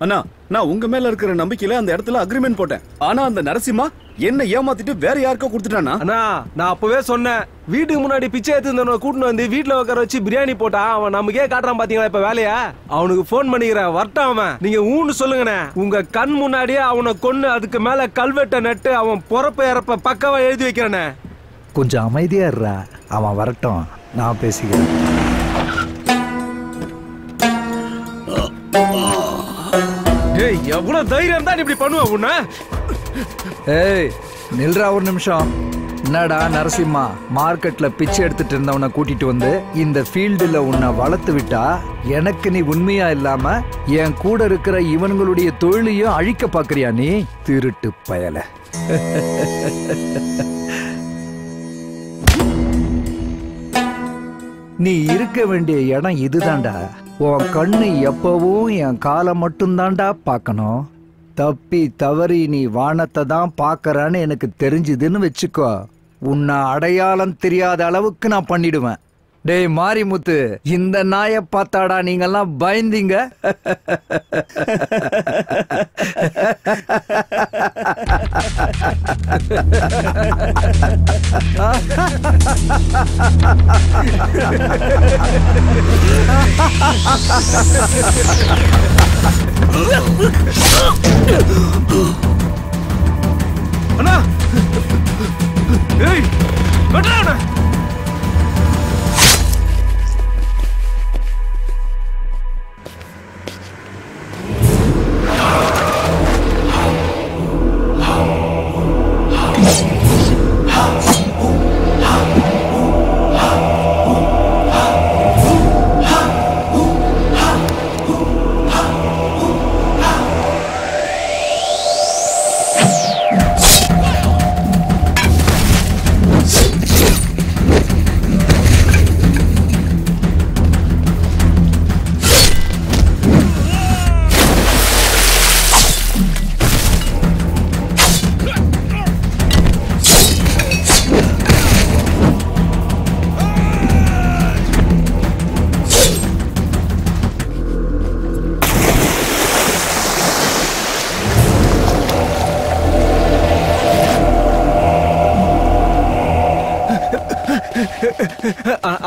அண்ணா, நான் உங்க மேல இருக்கிற நம்பிக்கையில அந்த இடத்துல அக்ரிமெண்ட் போட்டேன். ஆனா அந்த நரசிம்மா என்ன ஏமாத்திட்டு வேற யாருக்கோ கொடுத்துட்டானா? அண்ணா, நான் அப்பவே சொன்னேன், வீட்டுக்கு முன்னாடி பிச்சை எடுத்து கூட்டிட்டு வந்து வீட்டுல உட்கார வச்சு பிரியாணி போட்டா அவன் நமக்கே காட்டுறான் பாத்தீங்களா இப்ப வேலையா? அவனுக்கு போன் பண்ணிக்கிறேன், வரட்டான் அவன். நீங்க ஊன்னு சொல்லுங்கண்ணே. உங்க கண் முன்னாடியே அவனை கொன்னு அதுக்கு மேல கல்வெட்டை நட்டு அவன் பொறப்ப இறப்ப பக்கவா எழுதி வைக்கிறேனே. கொஞ்சம் அமைதியா இருடா, அவன் வரட்டும், நான் பேசிக்கிறேன். ஏய், எவ்வளவு தைரியம் தான் இப்படி பண்ணுவ உன்ன? ஏய், நில்றா ஒரு நிமிஷம். என்னடா நரசிம்மா, மார்க்கெட்ல பிச்சை எடுத்துட்டு இருந்தவனை கூட்டிட்டு வந்து இந்த ஃபீல்டுல உன்னை வளர்த்து விட்டா எனக்கு நீ உண்மையா இல்லாம என் கூட இருக்கிற இவன்களுடைய தொழிலையும் அழிக்க பாக்குறியா நீ? திருட்டு பயல. நீ இருக்க வேண்டிய இடம் இதுதான்டா. உன் கண்ணு எப்பவும் என் காலை மட்டும்தான்டா பார்க்கணும். தப்பி தவறி நீ வானத்தை தான் பார்க்கறான்னு எனக்கு தெரிஞ்சுதுன்னு வச்சுக்கோ, உன்னை அடையாளம் தெரியாத அளவுக்கு நான் பண்ணிடுவேன். டேய் மாரிமுத்து, இந்த நாயை பார்த்தாடா நீங்கெல்லாம் பயந்தீங்க? அண்ணா, ஏய், வெட்றா.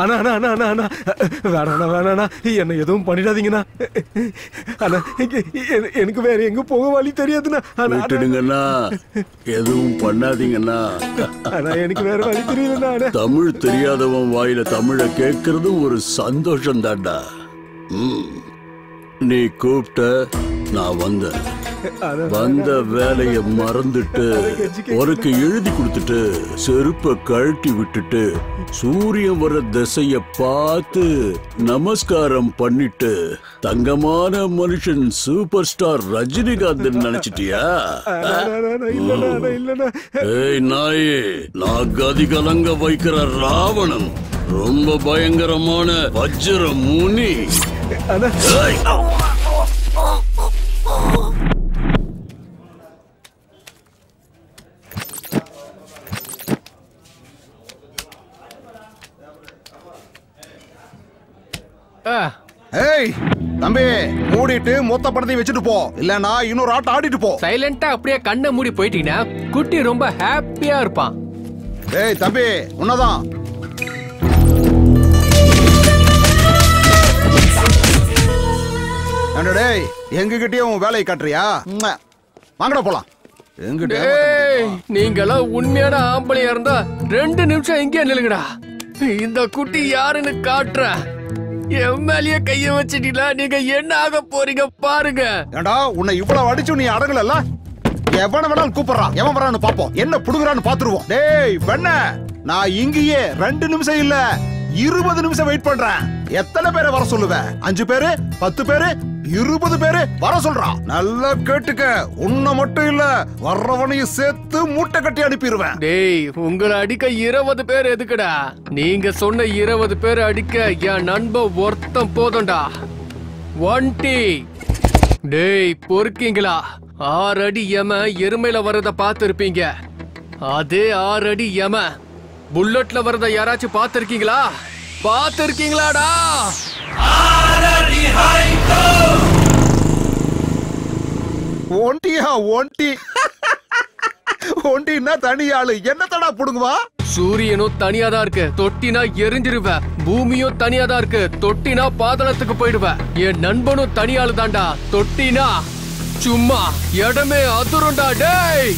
அண்ணா அண்ணா அண்ணா அண்ணா அண்ணா வேணாண்ணா வேணாண்ணா, என்ன எதுவும் பண்ணிடாதீங்கண்ணா. அண்ணா, எனக்கு வேற எங்க போக வழி தெரியாதுண்ணா. விட்டுடுங்கண்ணா, எதுவும் பண்ணாதீங்கண்ணா. அண்ணா, எனக்கு வேற வழி தெரியலண்ணா. தமிழ் தெரியாதவன் வாயில தமிழை கேட்கறது ஒரு சந்தோஷம் தான்டா. நீ கூப்பிட்ட, நான் வந்தேன். வந்த வேலைய மறந்துட்டு உனக்கு எழுதி கொடுத்துட்டு செருப்ப கழட்டி விட்டுட்டு சூரியன் வர திசைய பார்த்து நமஸ்காரம் பண்ணிட்டு தங்கமான மனுஷன் சூப்பர் ஸ்டார் ரஜினிகாந்த் நினைச்சிட்டியா? ஏய் நாயே, நான் கதி கலங்க வைக்கிற ராவணன், ரொம்ப பயங்கரமான வஜ்ர முனி. ஏய் தம்பி, மூடிட்டு மொத்த படத்தையும் வச்சுட்டு போ, இல்லனா இன்னொரு ஆட்டம் ஆடிட்டு போ. சைலண்டா அப்படியே கண்ணை மூடி போயிட்டீங்கன்னா குட்டி ரொம்ப ஹாப்பியா இருப்பான். ஏய் தம்பி, உன்னதான். டேய், எங்ககிட்டயே உன் வேலையை காட்டுறியா? வாங்கடா போலாம். நீங்களாம் உண்மையான ஆம்பளையா இருந்தா 2 நிமிஷம் இங்கே நில்லுங்கடா. இந்த குட்டி யாருன்னு காட்டுற. என் மேலேயே கைய வச்சிட்டீங்களா? நீங்க என்ன ஆக போறீங்க பாருங்க. ஏண்டா, உன்னை இவ்வளவு அடிச்சு நீ அடங்கல. எவன வேணாலும் கூப்பிடுறான், எவன் வரான்னு பாப்போம், என்ன புடுங்குறான்னு பாத்துருவோம். டேய் வெண்ண, நான் இங்கேயே 2 நிமிஷம் இல்ல 20 நிமிஷம் வெயிட் பண்றேன். எத்தனை பேரை வர சொல்லுவேன்? 5 பேரு, 10 பேரு, 20 பேரு வர சொல்றான். நல்லா கேட்டுக்க, உன்னை மட்டும் இல்ல வர்றவனையும் சேர்த்து மூட்டை கட்டி அனுப்பிடுவேன். டேய், உங்களை அடிக்க 20 பேர் எதுக்குடா? நீங்க சொன்ன 20 பேர் அடிக்க என் நண்பன் ஒருத்தன் போதும்டா. 1 டேய் பொறுக்கீங்களா? 6 அடி யம எருமையில வரத பார்த்திருப்பீங்க. அதே 6 அடி யம புல்லட்ல வரத யாராச்சும் பார்த்திருக்கீங்களா? பார்த்திருக்கீங்களாடா? ஒண்டியா ஒண்டி ஒண்டின்னா தனியாளு என்னத்தடா புடுங்குவா? சூரியனும் தனியாதான் இருக்கு, தொட்டினா எரிஞ்சிருவ. பூமியும் தனியாதான் இருக்கு, தொட்டினா பாதாளத்துக்கு போயிடுவ. என் நண்பனும் தனியாளு தாண்டா, தொட்டினா சும்மா இடமே அதிருண்டா. டேய்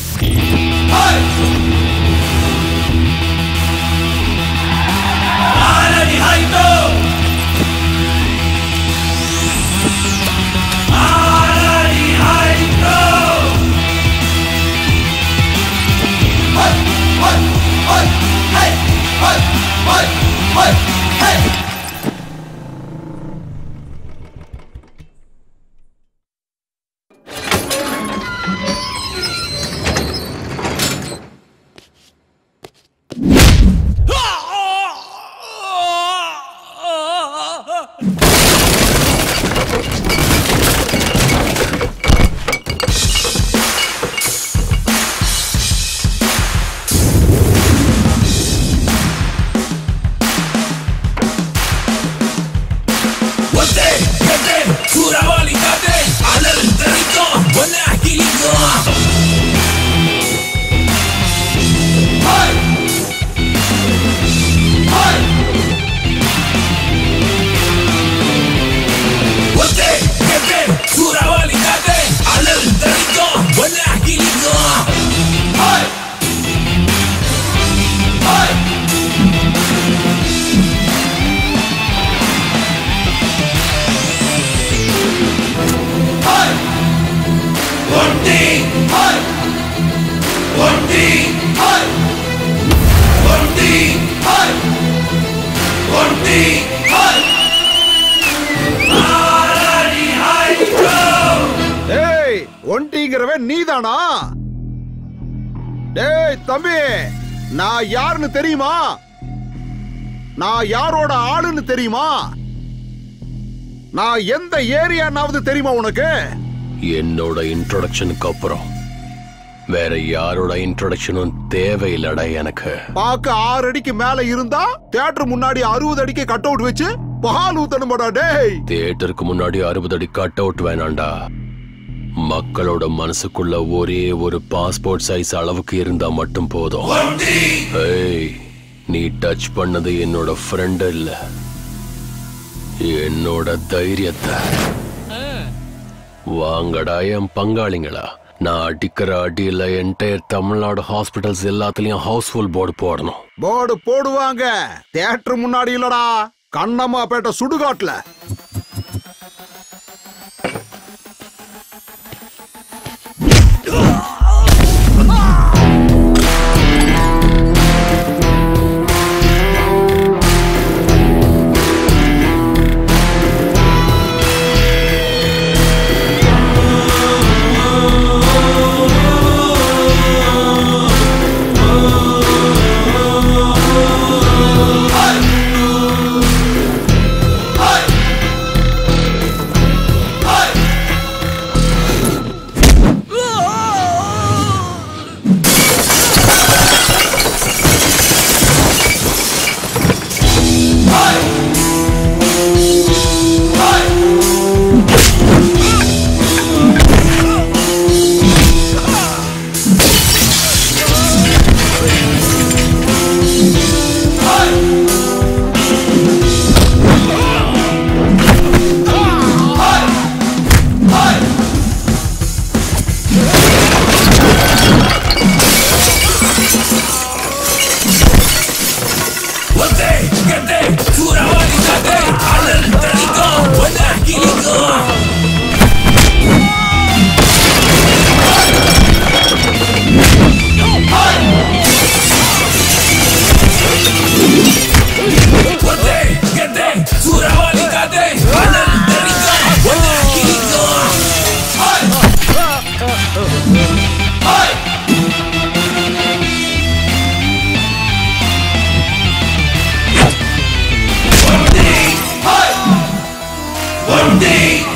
ஒண்டிங்கிறவன் நீதானா? டேய் தம்பி, நான் யாருன்னு தெரியுமா? நான் யாரோட ஆளுன்னு தெரியுமா? நான் எந்த ஏரியானாவது தெரியுமா உனக்கு? என்னோட இன்ட்ரோடக்ஷனுக்கு அப்புறம் வேற யாரோட இன்ட்ரோடக்ஷனும் தேவையில்லடா எனக்கு. பாக்க 6 அடிக்கு மேல இருந்தா தியேட்டர் முன்னாடி 60 அடிக்கு கட் அவுட் வச்சு பால் ஊத்தணுமாடா? டேய், தியேட்டருக்கு முன்னாடி 60 அடி கட் அவுட் வேணாண்டா. மக்களோட மனசுக்குள்ள ஒரே ஒரு பாஸ்போர்ட் சைஸ் அளவுக்கு இருந்தா மட்டும் போதும். ஏய், நீ டச் பண்ணது என்னோட ஃப்ரெண்ட் இல்ல, என்னோட தைரியத்தை. வாங்கடா என் பங்காளிங்களா, நான் அடிக்கிற அடியில என்டையர் தமிழ்நாடு ஹாஸ்பிட்டல்ஸ் எல்லாத்துலயும் ஹவுஸ்ஃபுல் போர்டு போடணும். போர்டு போடுவாங்க, தியேட்டர் முன்னாடி இல்லடா, கண்ணம்மாபேட்டை சுடுகாட்டுல. One day,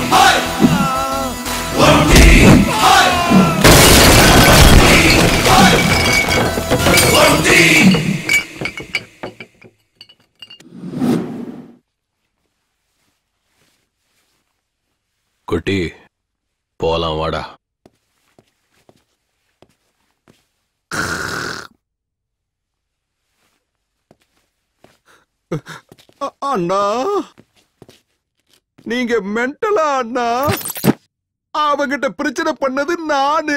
குட்டி போலாம் வாடா. அண்ணா நீங்க மென்டலா அண்ணா? அவங்கிட்ட பிரச்சனை பண்ணது நானு,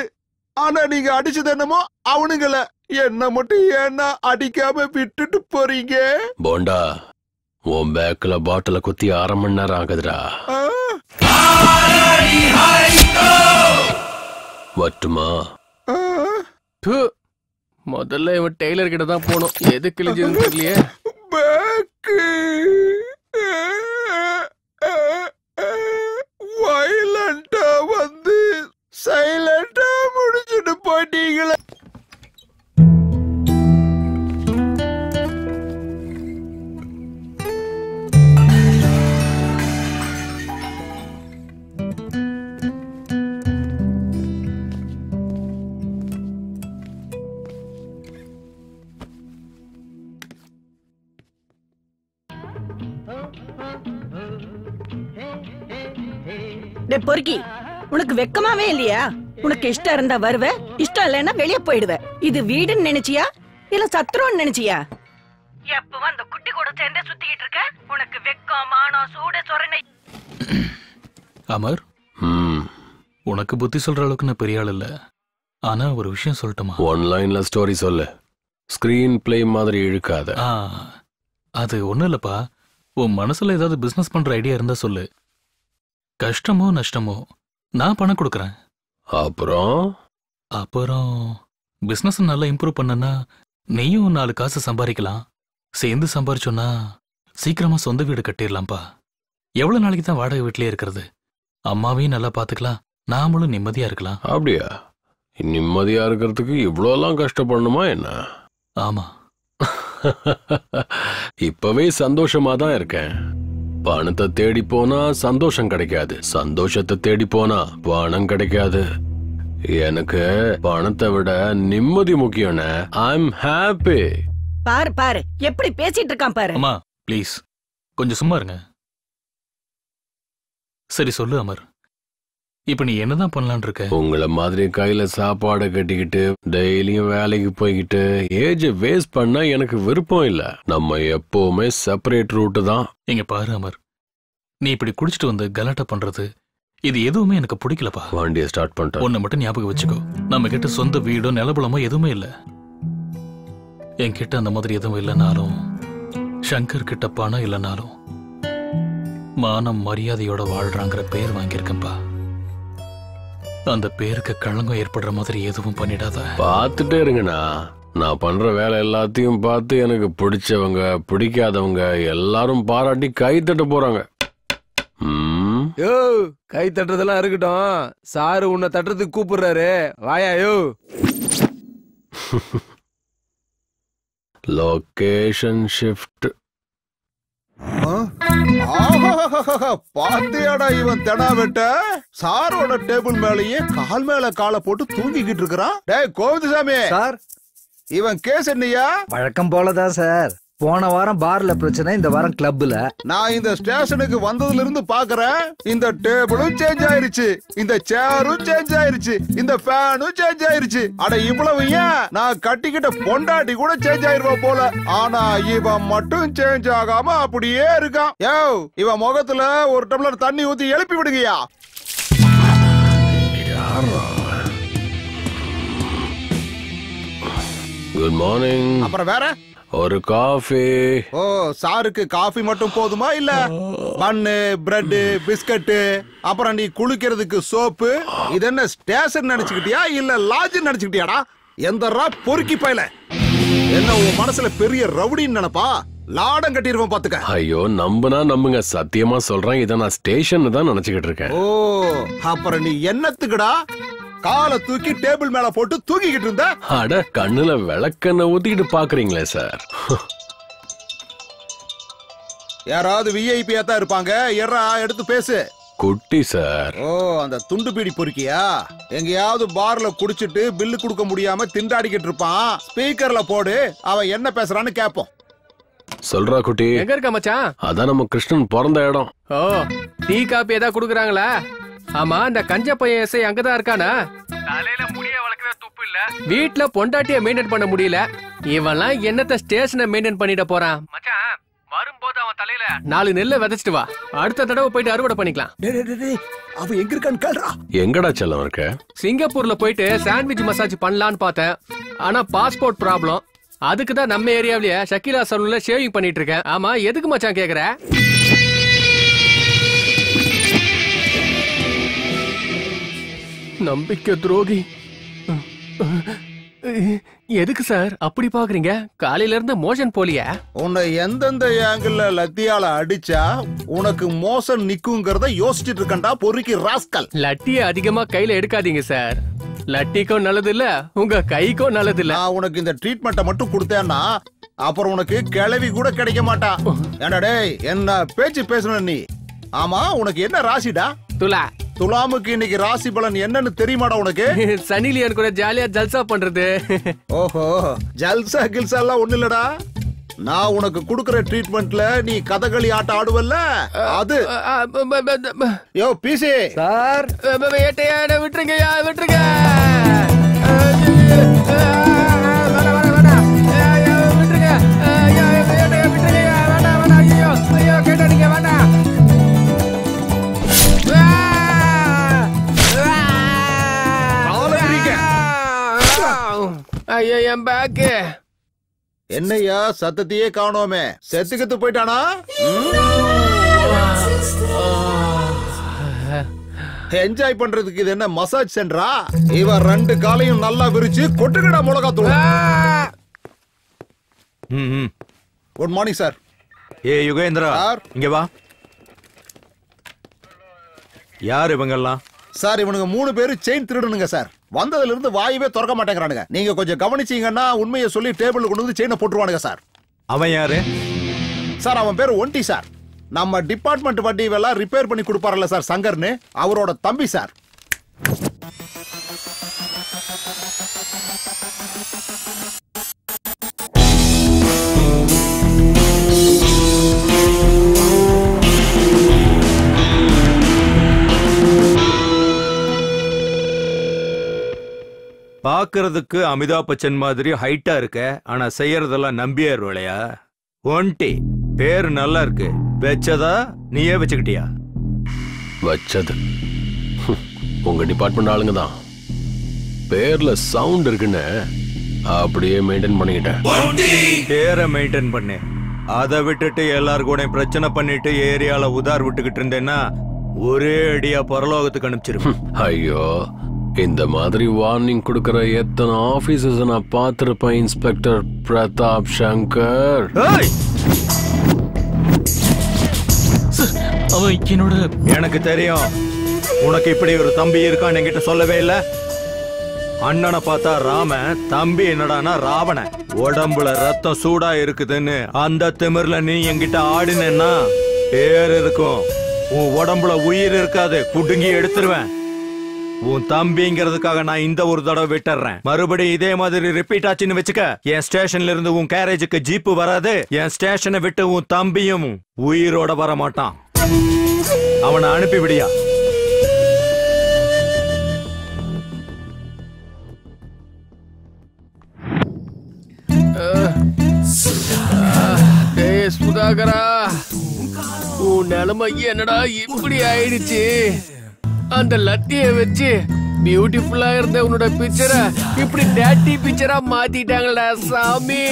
ஆனா நீங்க அடிச்சது என்னமோ அவனுங்கள. என்ன மட்டும் ஏன்னா அடிக்காம விட்டுட்டு போறீங்க? போண்டா உன் பேக்ல பாட்டில குத்தி 1/2 மணி நேரம் ஆகுதுடா. வட்டுமா? முதல்ல இவன் டெய்லர் கிட்ட தான் போனோம். எது கிழிஞ்சதுன்னு தெரியலையே. வயலண்டா வந்து சைலண்டா முடிச்சுட்டு போயிட்டீங்களே. பொறுக்கி, உனக்கு வெக்கமாவே இல்லையா? உனக்கு இஷ்டம் இருந்தா வருவ, இஷ்டம் இல்லைன்னா வெளியே போயிடுவ. இது வீடுன்னு நினைச்சியா இல்ல சத்திரம்னு நினைச்சியா? எப்பவும் அந்த குட்டி கூட சேர்ந்தே சுத்திக்கிட்டு இருக்க. உனக்கு வெக்கம் மானம் சூடு சொரணை. அமர், உனக்கு புத்தி சொல்ற அளவுக்கு நான் பெரிய ஆள் இல்ல. ஆனா ஒரு விஷயம் சொல்லட்டுமா? ஒன் லைன்ல ஸ்டோரி சொல்லு. ஸ்கிரீன் பிளே மாதிரி இழுக்காத. அது ஒண்ணும் இல்லப்பா. உன் மனசுல ஏதாவது பிசினஸ் பண்ற ஐடியா இருந்தா சொல்லு. கஷ்டமோ நஷ்டமோ நான் பணம் கொடுக்கறேன். அப்புறம் பிசினஸ் நல்லா இம்ப்ரூவ் பண்ணனா நீயும் 4 காசு சம்பாதிக்கலாம். சேர்ந்து சம்பாரிச்சோன்னா சீக்கிரமா சொந்த வீடு கட்டிடலாம்ப்பா. எவ்வளவு நாளைக்கு தான் வாடகை வீட்லயே இருக்கிறது? அம்மாவையும் நல்லா பாத்துக்கலாம், நாமளும் நிம்மதியா இருக்கலாம். அப்படியா? நிம்மதியா இருக்கிறதுக்கு இவ்வளோலாம் கஷ்டப்படணுமா என்ன? ஆமா. இப்பவே சந்தோஷமா தான் இருக்கேன். பணத்தை தேடி போனா சந்தோஷம் கிடைக்காது, சந்தோஷத்தை தேடி போனா பணம் கிடைக்காது. எனக்கு பணத்தை விட நிம்மதி முக்கியம். I'm happy. பாரு பாரு எப்படி பேசிட்டு இருக்கான் பாரு. அம்மா ப்ளீஸ் கொஞ்சம் சும்மா இருங்க. சரி சொல்லு அமர், இப்ப நீ என்னதான் பண்ணலான் இருக்க? உங்களை மாதிரி கையில சாப்பாடு கட்டிக்கிட்டு டெய்லியும் வேலைக்கு போய்கிட்டு ஏஜ் வேஸ்ட் பண்ண எனக்கு விருப்பம் இல்ல. நம்ம எப்பவுமே செப்பரேட் ரூட் தான். இங்க பாரு அமர், நீ இப்படி குடிச்சிட்டு வந்து கலாட்டா பண்றது இது எதுவுமே எனக்கு பிடிக்கலப்பா. வண்டியை ஸ்டார்ட் பண்ணிட்டேன். ஒன்னு மட்டும் ஞாபகம் வச்சுக்கோ, நம்ம கிட்ட சொந்த வீடோ நிலபலமோ எதுவுமே இல்ல. என்கிட்ட அந்த மாதிரி எதுவும் இல்லைனாலும், சங்கர் கிட்ட பணம் இல்லைனாலும் மானம் மரியாதையோட வாழ்றாங்கிற பேர் வாங்கியிருக்கேன்பா. அந்த பேருக்கு களங்கம் ஏற்படுற மாதிரி எதுவும் பண்ணிடாத. பார்த்துட்டே இருங்கண்ணா. நான் பண்ற வேலை எல்லாத்தையும் பார்த்து எனக்கு பிடிச்சவங்க பிடிக்காதவங்க எல்லாரும் பாராட்டி கை தட்ட போறாங்க. யோ, கை தட்டுறதெல்லாம் இருக்கட்டும். சாரு உன்னை தட்டுறதுக்கு கூப்பிடுறாரு, வாயா. யோ, லொகேஷன் ஷிஃப்ட். பாத்தியாடா இவன் தெனா வெட்ட சாரோட டேபிள் மேலேயே கால் மேல காலை போட்டு தூங்கிக்கிட்டு இருக்கிறான். டேய் கோவிந்தசாமி சார், இவன் கேஸ் என்னையா? வழக்கம் போலதான் சார். போன வாரம் பார்ல பிரச்சனை, இந்த வாரம் கிளப்ல. நான் இந்த ஸ்டேஷனுக்கு வந்ததுல இருந்து பாக்குறேன், இந்த டேபிளும் சேஞ்ச் ஆயிருச்சு, இந்த சேரும் சேஞ்ச் ஆயிருச்சு, இந்த ஃபேனும் சேஞ்ச் ஆயிருச்சு. அட இவ்வளவு ஏன், நான் கட்டிக்கிட்ட பொண்டாட்டி கூட சேஞ்ச் ஆயிருவா போல. ஆனா இவன் மட்டும் சேஞ்ச் ஆகாம அப்படியே இருக்கான். யோ, இவன் முகத்துல ஒரு டம்ளர் தண்ணி ஊத்தி எழுப்பி விடுங்கயா. Good morning. அப்புறம் வேற ஒரு காஃபி. ஓ, சாருக்கு காஃபி மட்டும் போதுமா இல்ல பன்னு பிரெட் பிஸ்கட் அப்புறம் நீ குளிக்கிறதுக்கு சோப்பு? இது என்ன ஸ்டேஷன் நினைச்சுக்கிட்டியா இல்ல லாட்ஜ் நினைச்சுக்கிட்டியாடா? எந்தரா பொறுக்கி பையல, என்ன உன் மனசுல பெரிய ரவுடின்னு நினைப்பா? லாடம் கட்டிடுவோம் பாத்துக்க. ஐயோ, நம்புனா நம்புங்க, சத்தியமா சொல்றேன், இதை நான் ஸ்டேஷன் தான் நினைச்சுக்கிட்டு இருக்கேன். ஓ, அப்புறம் நீ என்னத்துக்குடா காலை தூக்கி டேபிள் மேல போட்டு தூக்கிக்கிட்டு இருந்த? அட, கண்ணுல விளக்கெண்ண ஊத்திக்கிட்டு பாக்குறீங்களே சார். யாராவது விஐபியா தான் இருப்பாங்க. எறா எடுத்து பேசு. குட்டி சார். ஓ, அந்த துண்டு பீடி பொறுக்கியா? எங்கயாவது பார்ல குடிச்சிட்டு பில்லு கொடுக்க முடியாம திண்டாடிக்கிட்டு இருப்பான். ஸ்பீக்கர்ல போடு, அவன் என்ன பேசுறான்னு கேப்போம். சொல்றா குட்டி. எங்க இருக்க மச்சான்? அதான் நம்ம கிருஷ்ணன் பிறந்த இடம். ஓ, டீ காப்பி ஏதாவது குடுக்குறாங்களா? ஆமா, இந்த கஞ்ச பையன் எஸ்ஐ அங்கதான் இருக்கானா? தலையில முடிய வளர்க்கவே துப்பு இல்ல, வீட்டுல பொண்டாட்டிய மெயின்டைன் பண்ண முடியல. இவன்லாம் என்னத்த ஸ்டேஷனை மெயின்டைன் பண்ணிட போறான்? மச்சான், வரும்போது அவன் தலையில 4 நெல்லை விதைச்சிட்டு வா, அடுத்த தடவை போயிட்டு அறுவடை பண்ணிக்கலாம். அவன் எங்க இருக்கான்னு கேள்றா. எங்கடா செல்லம் இருக்க? சிங்கப்பூர்ல போயிட்டு சாண்ட்விச் மசாஜ் பண்ணலான்னு பார்த்தேன். ஆனா பாஸ்போர்ட் ப்ராப்ளம். அதுக்கு தான் நம்ம ஏரியாவிலேயே ஷக்கீலா சலூன்ல ஷேவிங் பண்ணிட்டு இருக்கேன். ஆமா, எதுக்கு மச்சான் கேக்குற? நம்பிக்கை துரோகி. எதுக்கு சார் அப்படி பாக்குறீங்க? காலையில இருந்து மோஷன் போலியா? உன்னை எந்தெந்த ஆங்கிள் லத்தியால அடிச்சா உனக்கு மோசம் நிக்குங்கிறத யோசிச்சுட்டு இருக்கண்டா பொறுக்கி ராஸ்கல். லட்டிய அதிகமா கையில எடுக்காதீங்க சார். லட்டிக்கும் நல்லது இல்ல, உங்க கைக்கும் நல்லது இல்ல. நான் உனக்கு இந்த ட்ரீட்மெண்ட்டை மட்டும் கொடுத்தேன்னா அப்புறம் உனக்கு கிளவி கூட கிடைக்க மாட்டா. ஏண்டா டேய், என்ன பேச்சு பேசணும் நீ? ஆமா, உனக்கு என்ன ராசிடா? துலா. துலாமுக்கு இன்னைக்கு ராசி பலன் என்னன்னு தெரியுமாடா உனக்கு? சனிலியன் கூட ஜாலியா ஜல்சா பண்றது. ஓஹோ, ஜல்சா கில்சா எல்லாம் ஒண்ணு இல்லடா. நான் உனக்கு குடுக்கற ட்ரீட்மெண்ட்ல நீ கதகளி ஆட்டம் ஆடுவல்ல, அது. யோ பிசி சார், விட்டுருங்கய்யா, விட்டுருங்க. கேட்டாடிங்க வேண்டாம். ஐயோ, என் பேக்கு. என்னையா சத்தத்தையே காணோமே, செத்துக்கிட்டு போயிட்டானா? என்ஜாய் பண்றதுக்கு இது என்ன மசாஜ் சென்டரா? இவன் 2 காலையும் நல்லா விரிச்சு கொட்டுக்கடா மிளகாத்தூள். Good morning sir. ஏ யுகேந்திரா, இங்க வா. யார் இவங்கெல்லாம்? சார், இவனுங்க 3 பேரு செயின் திருடனுங்க சார். வந்ததுல இருந்து வாயவே திறக்க மாட்டேங்கிறானுங்க. நீங்க கொஞ்சம் கவனிச்சீங்கன்னா உண்மையை சொல்லி டேபிள்ல கொண்டு வந்து செயினை போட்டுருவானுங்க சார். அவன் யாரு சார்? அவன் பேரு ஒண்டி சார். நம்ம டிபார்ட்மெண்ட் வண்டி எல்லாம் ரிப்பேர் பண்ணி கொடுப்பாருல்ல சார், சங்கர்னு, அவரோட தம்பி சார். பாக்குறதுக்கு அமிதாப் பச்சன் மாதிரி ஹைட்டா இருக்க, ஆனா செய்யறதெல்லாம் நம்பியார் வேலையா? ஒன்டி பேரு நல்லா இருக்கு, வச்சதா நீயே வச்சுக்கிட்டியா? வச்சது உங்க டிபார்ட்மெண்ட் ஆளுங்க தான். பேர்ல சவுண்ட் இருக்குன்னு அப்படியே மெயின்டைன் பண்ணிக்கிட்டேன். பேரை மெயின்டைன் பண்ணு. அதை விட்டுட்டு எல்லாரும் கூட பிரச்சனை பண்ணிட்டு ஏரியால உதார் விட்டுக்கிட்டு இருந்தேன்னா ஒரே அடியா பரலோகத்துக்கு அனுப்பிச்சிருவேன். ஐயோ, இந்த மாதிரி வார்னிங் கொடுக்கற எத்தனை ஆபீசர்ஸ் நான் பார்த்திருப்பேன். இன்ஸ்பெக்டர் பிரதாப் சங்கர். என்னோட எனக்கு தெரியும் உனக்கு இப்படி ஒரு தம்பி இருக்கான்னு என்கிட்ட சொல்லவே இல்ல. அண்ணனை பார்த்தா ராமன், தம்பி என்னடானா ராவணன். உடம்புல ரத்தம் சூடா இருக்குதுன்னு அந்த திமிர்ல நீ என்கிட்ட ஆடினா பேர் இருக்கும், உன் உடம்புல உயிர் இருக்காது, குடுங்கி எடுத்துருவேன். உன் தம்பிங்கிறதுக்காக நான் இந்த ஒரு தடவை விட்டுறேன். மறுபடியும் இதே மாதிரி ரிப்பீட் ஆச்சுன்னு வச்சுக்க, என் ஸ்டேஷன்ல இருந்து உன் கேரேஜுக்கு ஜீப்பு வராது. என் ஸ்டேஷனை விட்டு உன் தம்பியும் உயிரோட வர மாட்டான். அவனை அனுப்பி விடியா. சுதாகரா, உன் நிலைமை என்னடா இப்படி ஆயிடுச்சு? அந்த லட்டிய வச்சு பியூட்டிஃபுல்லா இருந்த உன்னோட பிக்சரை இப்படி டேட்டி பிக்சரா மாத்திட்டாங்களா சாமி.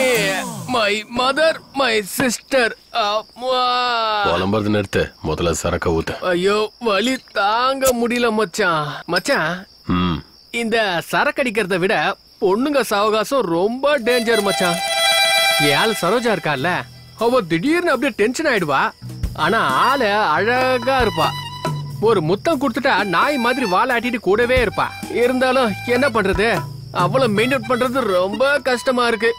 My mother, my sister. புலம்புறது நிறுத்து, முதல்ல சரக்க ஊத்து. ஐயோ, வலி தாங்க முடியல மச்சான். மச்சான், இந்த சரக்கு அடிக்கிறத விட பொண்ணுங்க சாவகாசம் ரொம்ப டேஞ்சர் மச்சான். ஏன் சரோஜா இருக்கால, அவ திடீர்னு அப்படியே டென்ஷன் ஆயிடுவா. ஆனா ஆளு அழகா இருப்பா. ஒரு முத்தம் கொடுத்துட்டா நாய் மாதிரி வாலாட்டிட்டு கூடவே இருப்பா. இருந்தாலும் என்ன பண்றது, அவளை மெயின்டைன் பண்றது ரொம்ப கஷ்டமா இருக்கு.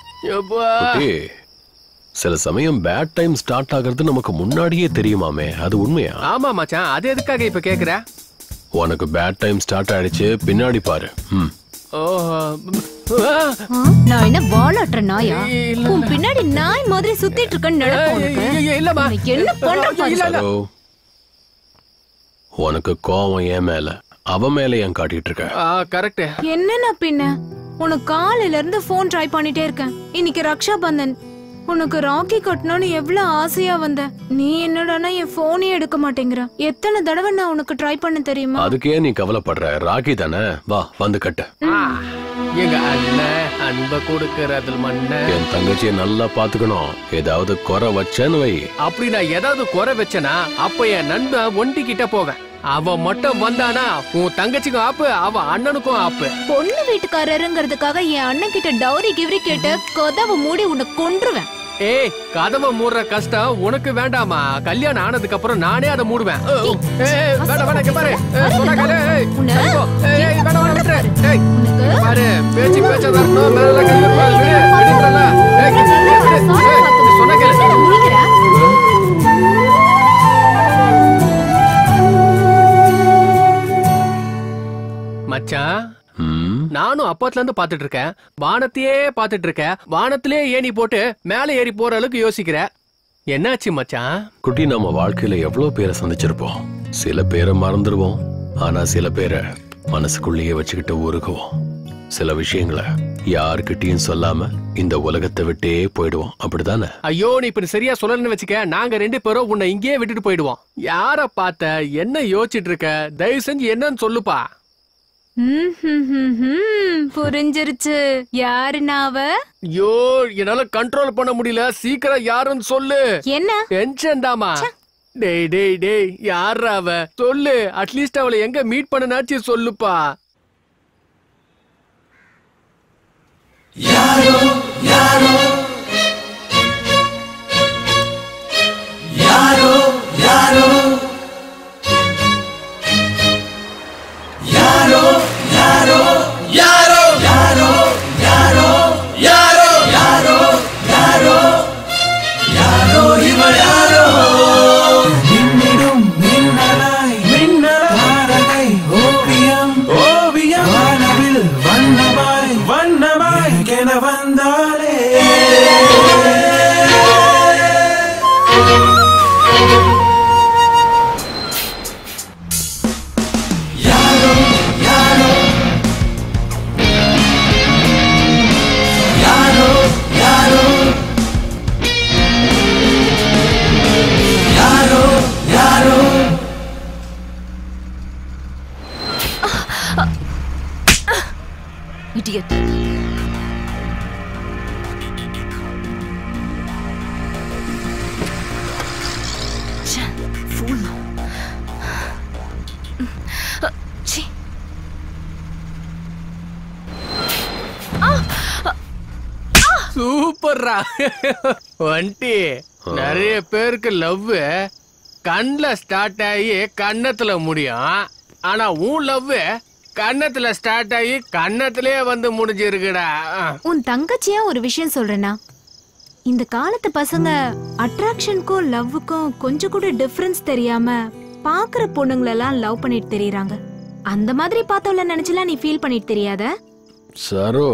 சில சமயம் பேட் டைம் ஸ்டார்ட் ஆகிறது நமக்கு முன்னாடியே தெரியுமாமே, அது உண்மையா? ஆமா மச்சான், அது எதுக்காக இப்ப கேக்குற? உனக்கு பேட் டைம் ஸ்டார்ட் ஆயிடுச்சு, பின்னாடி பாரு. நான் என்ன வாலாட்டுற நாயா? உன் பின்னாடி நாய் மாதிரி சுத்திட்டு இருக்கேன்னு என்ன பண்ற? உனக்கு கோவம் ஏன் மேல, அவ மேல ஏன் காட்டிட்டு இருக்க? கரெக்ட். என்னன்னா பின்ன உனக்கு காலையில இருந்து போன் ட்ரை பண்ணிட்டே இருக்கேன். இன்னைக்கு ரக்ஷா பந்தன், உனக்கு ராக்கி கட்டணும்னு எவ்வளவு ஆசையா வந்த. நீ என்னடானா என் போனே எடுக்க மாட்டேங்கிற. எத்தனை தடவை நான் உனக்கு ட்ரை பண்ண தெரியுமா? அதுக்கே நீ கவலைப்படுற, ராக்கி தானே, வா வந்து கட்டு. எங்க அண்ணன் அன்ப கொடுக்கறதுல மண்ண. என் தங்கச்சியை நல்லா பாத்துக்கணும். ஏதாவது குறை வச்சேன்னு வை. அப்படி நான் ஏதாவது குறை வச்சனா அப்ப என் நண்பன் ஒண்டி கிட்ட போவேன். அவ மட்டும் வந்தானா உன் தங்கச்சிக்கும் ஆப்பு, அவ அண்ணனுக்கும் ஆப்பு. பொண்ணு வீட்டுக்காரருங்கிறதுக்காக என் அண்ணன் கிட்ட டவுரி கிவ்ரி கேட்டு கதவை மூடி உன்னை கொன்றுவேன். ஏய், கதவை மூடுற கஷ்டம் உனக்கு வேண்டாமா? கல்யாணம் ஆனதுக்கு அப்புறம் நானே அதை மூடுவேன். பேச்சு பேச்சதான் மச்சான், நானும் அப்பத்துல இருந்து பாத்துட்டு இருக்கேன். வானத்தையே பாத்துட்டு இருக்கேன். வானத்திலே ஏணி போட்டு மேல ஏறி போற அளவுக்கு யோசிக்கிற. என்னாச்சு மச்சான்? குட்டி, நம்ம வாழ்க்கையில எவ்வளவு பேரை சந்திச்சிருப்போம். சில பேரை மறந்துடுவோம், ஆனா சில பேரை மனசுக்குள்ளேயே வச்சுக்கிட்டு உருகுவோம். சில விஷயங்களை யாருக்கிட்டையும் சொல்லாம இந்த உலகத்தை விட்டே போயிடுவோம், அப்படித்தானே? ஐயோ, நீ இப்ப சரியா சொல்லணும்னு வச்சுக்க. நாங்க 2 பேரும் உன்னை இங்கேயே விட்டுட்டு போயிடுவோம். யார பார்த்த, என்ன யோசிச்சுட்டு இருக்க? தயவு செஞ்சு என்னன்னு சொல்லுப்பா. புரிஞ்சிருச்சு. யாருன்னா அவ? ஐயோ, என்னால கண்ட்ரோல் பண்ண முடியல. சீக்கிரம் யாருன்னு சொல்லு. என்ன டென்ஷன் தாமா? டேய் டேய் டேய், யாரா அவ? சொல்லு. அட்லீஸ்ட் அவளை எங்க மீட் பண்ணனாச்சு சொல்லுப்பா. யாரோ யாரோ யாரோ யாரோ யாரோ யாரோ யாரோ யாரோ யாரோ யாரோ யாரோ யாரோ யாரோ இவள் யாரோ மின்னிடும் மின்னலாய் மின்னலாரகை ஓவியம் ஓவியம் வானவில் வண்ணமாய் வண்ணமாய் கென வந்தாலே Idiot. Fool. சூப்பர்ரா வண்டி. நிறைய பேருக்கு லவ் கண்ணுல ஸ்டார்ட் ஆகி கன்னத்துல முடியும். ஆனா உன் லவ் கன்னத்துல ஸ்டார்ட் ஆகி கன்னத்திலே வந்து முடிஞ்சிருக்குடா. உன் தங்கச்சியா ஒரு விஷயம் சொல்றேனா, இந்த காலத்து பசங்க அட்ராக்ஷனுக்கும் லவ்வுக்கும் கொஞ்சம் கூட டிஃபரன்ஸ் தெரியாம பாக்குற பொண்ணுங்களெல்லாம் லவ் பண்ணிட்டு தெரியறாங்க. அந்த மாதிரி பார்த்தவள நினைச்சலாம் நீ ஃபீல் பண்ணிட்டு தெரியாத? சரோ,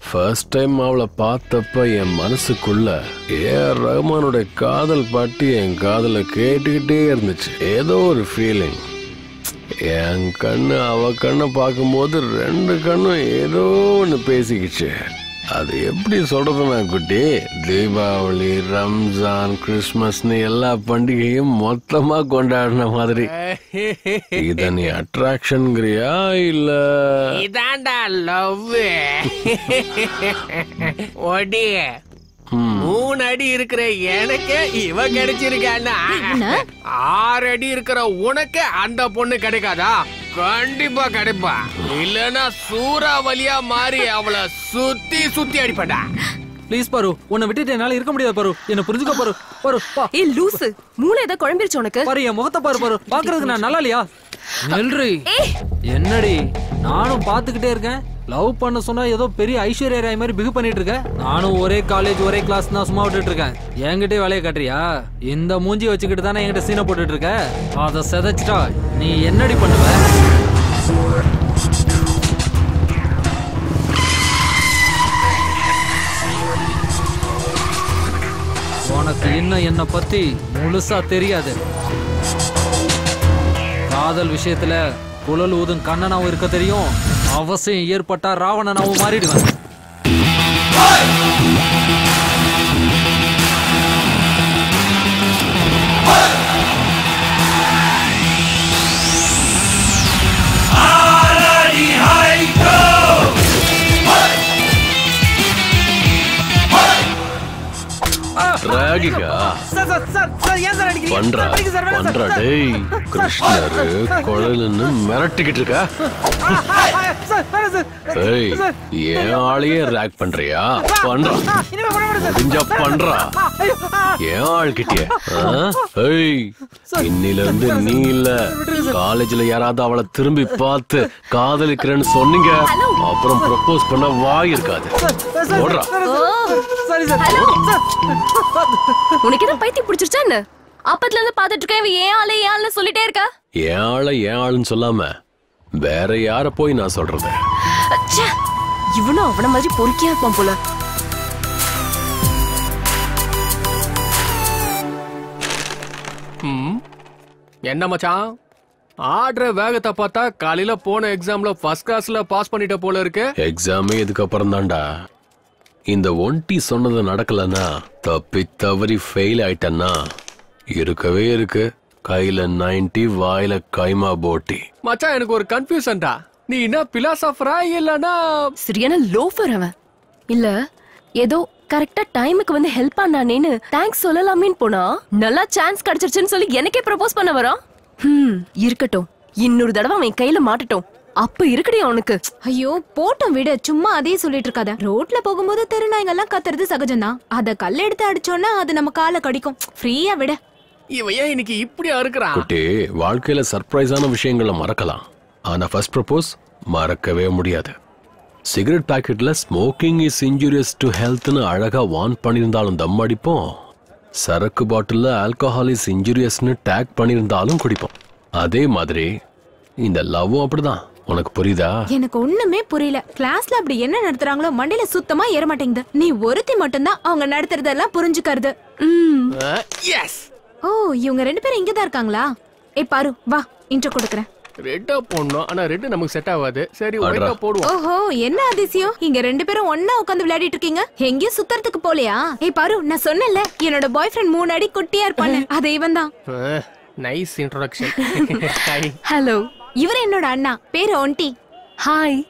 ஃபர்ஸ்ட் டைம் அவளை பார்த்தப்ப என் மனசுக்குள்ள ஏஆர் ரஹ்மானுடைய காதல் பாட்டு என் காதல கேட்டுக்கிட்டே இருந்துச்சு. ஏதோ ஒரு ஃபீலிங். என் கண்ணு அவ கண்ணை பார்க்கும்போது 2 கண்ணும் ஏதோ ஒன்று பேசிக்கிச்சு. அது எப்படி சொல்றதுன்னா குட்டி, தீபாவளி, ரம்ஜான், கிறிஸ்மஸ்னு எல்லா பண்டிகையும் மொத்தமா கொண்டாடின மாதிரி. இத நீ அட்ராக்ஷன்ங்கிறியா இல்ல? இதாண்டா லவ். ஒடி 3 அடி இருக்கிற எனக்கு இவ கிடைச்சிருக்கான்னா 6 அடி இருக்கிற உனக்கு அந்த பொண்ணு கிடைக்காதா? கண்டிப்பா கிடைப்பா. இல்லன்னா சூறாவளியா மாறி அவளை சுத்தி சுத்தி அடிப்படா. ப்ளீஸ் பாரு, உன்னை விட்டுட்டு என்னால இருக்க முடியாது பாரு. என்ன புரிஞ்சுக்க பாரு. பாரு பா. ஏய் லூசு, மூளை ஏதோ குழம்பிருச்சு உனக்கு. பாரு என் முகத்தை பாரு. பாரு பாக்குறதுக்கு நான் நல்லா இல்லையா? நெல்றி என்னடி, நானும் பாத்துக்கிட்டே இருக்கேன். லவ் பண்ண சொன்னா ஏதோ பெரிய ஐஸ்வர்யா ராய் மாதிரி பிகு பண்ணிட்டு இருக்க. நானும் ஒரே காலேஜ் ஒரே கிளாஸ் தான் சும்மா விட்டுட்டு இருக்கேன். என்கிட்டே வேலையை காட்டுறியா? இந்த மூஞ்சி வச்சுக்கிட்டு தானே என்கிட்ட சீனை போட்டுட்டு இருக்க. அதை செதைச்சிட்டா நீ என்னடி பண்ணுவ? உனக்கு இன்னும் என்னை பத்தி முழுசா தெரியாது. காதல் விஷயத்துல குழல் ஊதும் கண்ணனாவும் இருக்க தெரியும். அவசியம் ஏற்பட்டா ராவணனாவும் மாறிடுவேன். மிரட்டிக்கிட்டு இருக்கா? என் ஆளையே ரேக் பண்றியா? பண்றா என் ஆள்கிட்டே. இன்னில இருந்து நீ இல்ல, காலேஜ்ல யாராவது அவளை திரும்பி பார்த்து காதலிக்கிறேன்னு சொன்னீங்க, அப்புறம் ப்ரப்போஸ் பண்ண வாய் இருக்காது. ஓடுறா. உனக்கு என்ன பைத்தியம் பிடிச்சிருச்சா என்ன? அப்பத்துல இருந்து பாத்துட்டு இருக்கேன். ஏன் ஆளு ஏன் ஆளு சொல்லிட்டே இருக்கா? ஏன் ஆளுன்னு சொல்லாம வேற யார போய் நான் சொல்றது? இவனும் அவன மாதிரி பொறுக்கியா இருப்பான் போல. என்ன மச்சான், ஆடுற வேகத்தை பார்த்தா காலையில போன எக்ஸாம்ல ஃபர்ஸ்ட் கிளாஸ்ல பாஸ் பண்ணிட்ட போல இருக்கு. எக்ஸாமே இதுக்கு அப்புறம் தான்டா. இந்த ஒன்டி சொன்னது நடக்கலன்னா, தப்பி தவறி ஃபெயில் ஆயிட்டன்னா இருக்கவே இருக்கு கையில 90 வாயில கைமா போட்டி. மச்சான் எனக்கு ஒரு கன்ஃபியூஷன்டா. நீ என்ன பிலாசபரா இல்லனா சரியான லோஃபர் அவன்? இல்ல ஏதோ கரெக்டா டைமுக்கு வந்து ஹெல்ப் பண்ணானேன்னு தேங்க்ஸ் சொல்லலாமேன்னு போனா நல்லா சான்ஸ் கிடைச்சிருச்சுன்னு சொல்லி எனக்கே ப்ரப்போஸ் பண்ண வரான். இருக்கட்டும், இன்னொரு தடவை அவன் கையில மாட்டட்டும், அப்ப இருக்குடி அவனுக்கு. ஐயோ போட்டோம் விடு, சும்மா அதே சொல்லிட்டு இருக்காத. ரோட்ல போகும்போது தெருநாய்ங்க எல்லாம் கத்துறது சகஜம்தான். அத கல் எடுத்து அடிச்சோன்னா அது நம்ம கால கடிக்கும். ஃப்ரீயா விட. இவன் ஏன் இன்னைக்கு இப்படியா இருக்கிறான்? குட்டி, வாழ்க்கையில சர்ப்ரைஸான விஷயங்களை மறக்கலாம், ஆனா ஃபர்ஸ்ட் ப்ரப்போஸ் மறக்கவே முடியாது. சிகரெட் பாக்கெட்ல ஸ்மோக்கிங் இஸ் இன்ஜூரியஸ் டு ஹெல்த்னு அழகா வார்ன் பண்ணியிருந்தாலும் தம் அடிப்போம். சரக்கு பாட்டில்ல ஆல்கஹால் இஸ் இன்ஜூரியஸ்னு டேக் பண்ணியிருந்தாலும் குடிப்போம். அதே மாதிரி இந்த லவ்வும் அப்படிதான். உனக்கு புரியுதா? எனக்கு ஒண்ணுமே புரியல. கிளாஸ்ல அப்படி என்ன நடத்துறாங்களோ மண்டையில சுத்தமா ஏற மாட்டேங்குது. நீ ஒருத்தி மட்டும்தான் அவங்க நடத்துறதெல்லாம் புரிஞ்சுக்கிறது. ஓ, இவங்க 2 பேரும் இங்கதான் இருக்காங்களா? ஏய் பாரு, வா இன்ட்ரோ கொடுக்கறேன். ரெட்டா போடணும், ஆனா ரெட் நமக்கு செட் ஆகாது. சரி ஒயிட்டா போடுவோம். ஓஹோ, என்ன அதிசயம், இங்க 2 பேரும் ஒண்ணா உட்கார்ந்து விளையாடிட்டு இருக்கீங்க. எங்கேயும் சுத்தறதுக்கு போலையா? ஏய் பாரு, நான் சொன்னேன்ல என்னோட பாய் ஃப்ரெண்ட் 3 அடி குட்டியா இருப்பானே, அது இவன் தான். Nice introduction. ஹாய். ஹலோ, இவர் என்னோட அண்ணா, பேரு ஒன்டி. ஹாய்.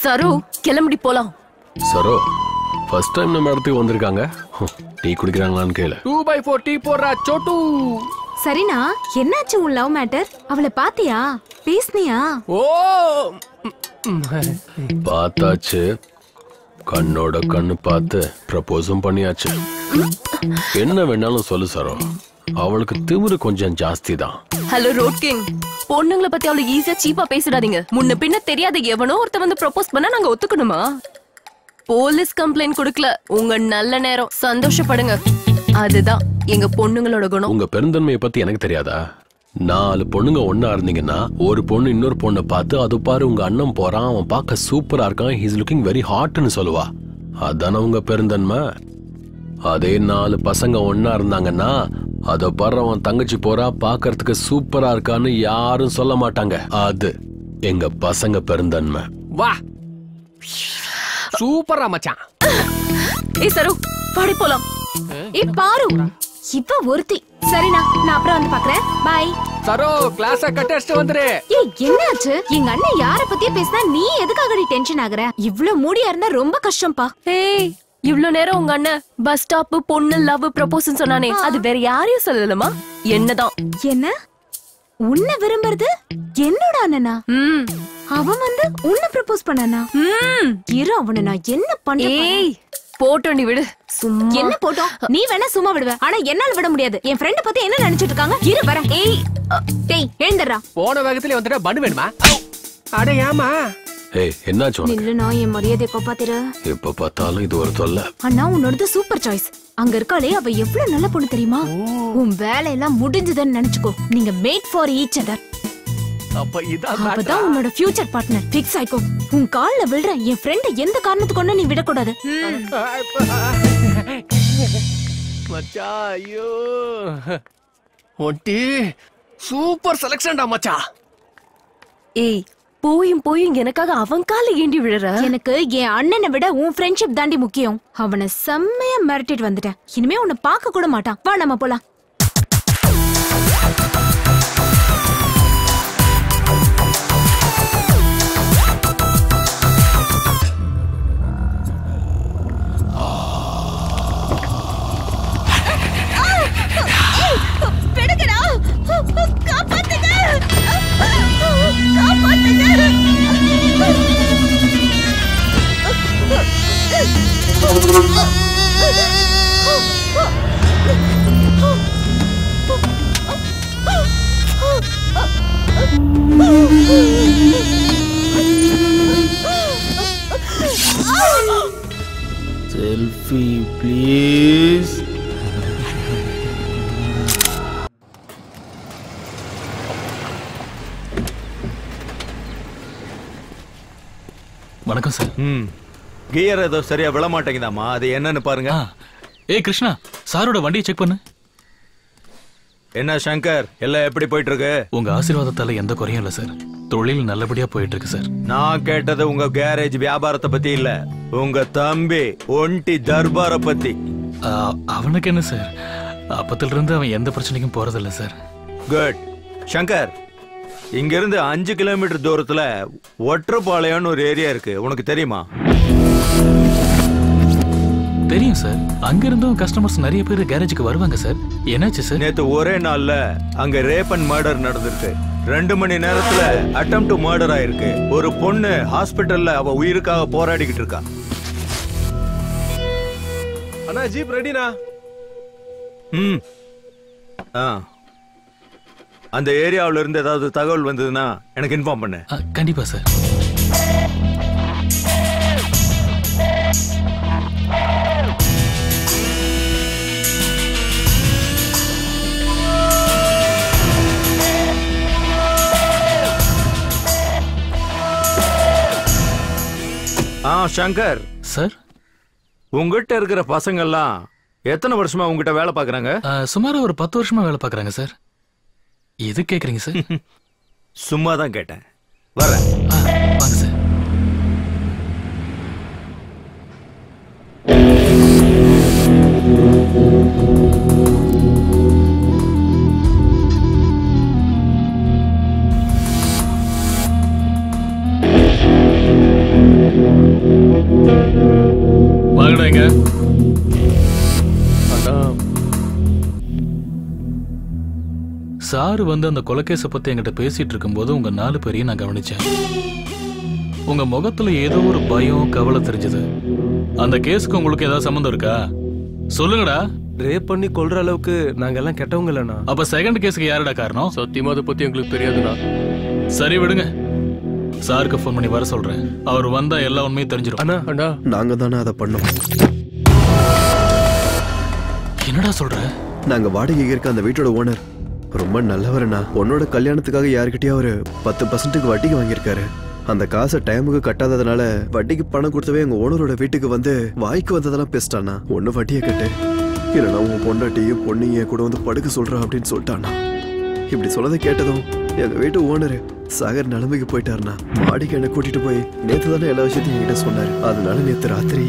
சரோ, கிளம்பி போலாம். சரோ, ஃபர்ஸ்ட் டைம் நம்ம இடத்துக்கு வந்திருக்காங்க. டீ குடிக்கிறாங்களான்னு கேளு. 2x4 டீ போடுறா சோட்டு. சரினா, என்னாச்சு உன் லவ் மேட்டர்? அவளை பாத்தியா? பேசுனியா? ஓ, பார்த்தாச்சு. கண்ணோட கண்ணு பார்த்து ப்ரப்போஸும் பண்ணியாச்சு. என்ன வேணாலும் சொல்லு சரோ, அவளுக்கு திமிரு கொஞ்சம் ஜாஸ்தி தான். ஹலோ ரோட் கிங், பொண்ணுங்களை பத்தி அவளுக்கு ஈஸியா சீப்பா பேசிடாதீங்க. முன்ன பின்ன தெரியாத எவனோ ஒருத்த வந்து ப்ரப்போஸ் பண்ணா நாங்க ஒத்துக்கணுமா? போலீஸ் கம்ப்ளைண்ட் கொடுக்கல, உங்க நல்ல நேரம், சந்தோஷப்படுங்க. அதுதான் எங்க பொண்ணுங்களோட குணம். உங்க பெருந்தன்மையை பத்தி எனக்கு தெரியாதா? 4 பொண்ணுங்க ஒன்னா இருந்தீங்கன்னா ஒரு பொண்ணு இன்னொரு பொண்ணை பார்த்து, அது பாரு உங்க அண்ணன் போறான், அவன் பார்க்க சூப்பரா இருக்கான், ஹி இஸ் லுக்கிங் வெரி ஹாட்னு சொல்லுவா. அதான உங்க பெருந்தன்மை. அதே 4 பசங்க ஒன்னா இருந்தாங்கன்னா, அத பாரு அவன் தங்கச்சி போறா, பாக்குறதுக்கு சூப்பரா இருக்கான்னு யாரும் சொல்ல மாட்டாங்க. அது எங்க பசங்க பெருந்தன்மை. வா, சூப்பரா மச்சான். ஏய் சரு, பாடி போலாம். ஏய் பாரு, இவ ஒருத்தி. சரினா, நான் அப்புறம் வந்து பார்க்கறேன். பை. சரோ, கிளாஸ கட் அடிச்சிட்டு வந்துரு. ஏய் என்னாச்சு? எங்க அண்ணன் யார பத்தியே பேசினா நீ எதுக்காக டென்ஷன் ஆகுற? இவ்ளோ மூடியா இருந்தா ரொம்ப கஷ்டம்பா. ஏய், இவ்ளோ நேரம் உங்க அண்ணன் பஸ் ஸ்டாப் பொண்ணு லவ் ப்ரப்போஸ் சொன்னானே, அது வேற யாரையும் சொல்லலமா? என்னதான்? என்ன? உன்னை விரும்புறது என்னோட அண்ணனா? அவன் வந்து உன்னை ப்ரப்போஸ் பண்ணானா? இரு, அவனை நான் என்ன பண்ணேன்? ஏய் போட்டோ நீ விடு. சும்மா என்ன போட்டோ? நீ வேணா சும்மா விடுவ, ஆனா என்னால விட முடியாது. என் ஃப்ரெண்ட பத்தி என்ன நினைச்சிட்டு இருக்காங்க? இரு வரேன். ஏய் டேய் எழுந்தறா. போன வேகத்துல வந்துட்டா பண்ணு வேணுமா? அட ஏமா? ஏய் என்னாச்சு உனக்கு? நில்லு, நான் என் மரியாதையை காப்பாத்திர. எப்ப பார்த்தாலும் இது ஒரு தொல்லை. அண்ணா உன்னோடது சூப்பர் சாய்ஸ். அங்க இருக்காளே அவ எவ்வளவு நல்ல பொண்ணு தெரியுமா? உன் வேலையெல்லாம் முடிஞ்சதுன்னு நினைச்சுக்கோ. நீங்க மேட் ஃபார் ஈச் அதர். அப்பதான் உன்னோட ஃபியூச்சர் பார்ட்னர் ஃபிக்ஸ் ஆயிக்கோ. உன் கால்ல விழுற என் ஃப்ரெண்ட எந்த காரணத்துக்கு கொண்டு நீ விடக்கூடாது. மச்சான் ஐயோ ஒட்டி சூப்பர் செலக்ஷன்டா மச்சான். ஏய் போயும் எனக்காக அவன் கால ஏண்டி விழுற? எனக்கு என் அண்ணனை விட உன் ஃப்ரெண்ட்ஷிப் தாண்டி முக்கியம். அவனை செம்மையா மிரட்டிட்டு வந்துட்டேன். இனிமே உன்னை பார்க்க கூட மாட்டான். வா நம்ம போலாம். Selfie please. வணக்கம் சார். கியர் ஏதோ சரியா விழ மாட்டேங்குதாமா, அது என்னன்னு பாருங்க. ஏய் கிருஷ்ணா, சாரோட வண்டியை செக் பண்ணு. என்ன சங்கர், எல்லாம் எப்படி போயிட்டு இருக்கு? உங்க ஆசீர்வாதத்தால எந்த குறையும் இல்ல சார். தொழில் நல்லபடியா போயிட்டு இருக்கு சார். நான் கேட்டது உங்க கேரேஜ் வியாபாரத்தை பத்தி இல்ல, உங்க தம்பி ஒண்டி தர்பார பத்தி. அவனுக்கு என்ன சார், அப்பத்துல இருந்து அவன் எந்த பிரச்சனைக்கும் போறதில்ல சார். குட். சங்கர், இங்க இருந்து 5 கிலோமீட்டர் தூரத்துல ஒற்றப்பாளையம்னு ஒரு ஏரியா இருக்கு, உனக்கு தெரியுமா? தெரியும் சார். அங்க இருந்தும் கஸ்டமர்ஸ் நிறைய பேர் கேரேஜுக்கு வருவாங்க சார். என்னாச்சு சார்? நேத்து ஒரே நாள்ல அங்க ரேப் அண்ட் மர்டர் நடந்திருக்கு. 2 மணி நேரத்துல அட்டெம்ப்ட் டு மர்டர் ஆயிருக்கு. ஒரு பொண்ணு ஹாஸ்பிடல்ல அவ உயிருக்காக போராடிக்கிட்டு இருக்கா. அண்ணா ஜீப் ரெடினா? அந்த ஏரியாவுல இருந்து ஏதாவது தகவல் வந்ததுன்னா எனக்கு இன்ஃபார்ம் பண்ணு. கண்டிப்பா சார். சங்கர் சார், உங்ககிட்ட இருக்கிற பசங்க எல்லாம் எத்தனை வருஷமா உங்ககிட்ட வேலை பாக்குறாங்க? சுமாரா ஒரு 10 வருஷமா வேலை பாக்குறாங்க சார். எது கேக்குறீங்க சார்? சும்மா தான் கேட்டேன். வரேன். வாங்க சார். வாங்கடாங்க. சாரு வந்து அந்த கொலைகேஸை பத்தி என்கிட்ட பேசிட்டு இருக்கும்போது உங்க 4 பேரையும் நான் கவனிச்சேன். உங்க முகத்துல ஏதோ ஒரு பயம், கவலை தெரிஞ்சது. அந்த கேஸுக்கு உங்களுக்கு ஏதாவது சம்பந்தம் இருக்கா? சொல்லுங்கடா. ரேப் பண்ணி கொல்ற அளவுக்கு நாங்க எல்லாம் கெட்டவங்க இல்லனா? அப்ப செகண்ட் கேஸுக்கு யாரடா காரணம்? சத்தியமா அதை பத்தி எங்களுக்கு தெரியாதுண்ணா. சரி விடுங்க, சாருக்கு ஃபோன் பண்ணி வர சொல்றேன். அவர் வந்தா எல்லா உண்மையும் தெரிஞ்சிடும். அண்ணா அண்ணா, நாங்க தானே அதை பண்ணோம். என்னடா சொல்ற? நாங்க வாடகைக்கு இருக்க அந்த வீட்டோட ஓனர் ரொம்ப நல்லவர்ண்ணா. உன்னோட கல்யாணத்துக்காக யாருக்கிட்டயும் ஒரு 10% வட்டிக்கு வாங்கியிருக்காரு. அந்த காசை டைமுக்கு கட்டாததுனால வட்டிக்கு பணம் கொடுத்தவே எங்க ஓனரோட வீட்டுக்கு வந்து வாய்க்கு வந்ததெல்லாம் பேசிட்டானா. ஒண்ணு வட்டியை கட்டு, இல்லைன்னா உங்க பொண்டாட்டியும் பொண்ணையும் கூட வந்து படுக்க சொல்றான் அப்படின்னு சொல்லிட்டானா. இப்படி சொல்லதை கேட்டதும் எங்க வீட்டு ஓனரு சாகர் நிலைமைக்கு போயிட்டாருனா. மாடிக்கு என்ன கூட்டிட்டு போய் நேத்து தானே எல்லா விஷயத்தையும் என்கிட்ட சொன்னாரு. அதனால நேத்து ராத்திரி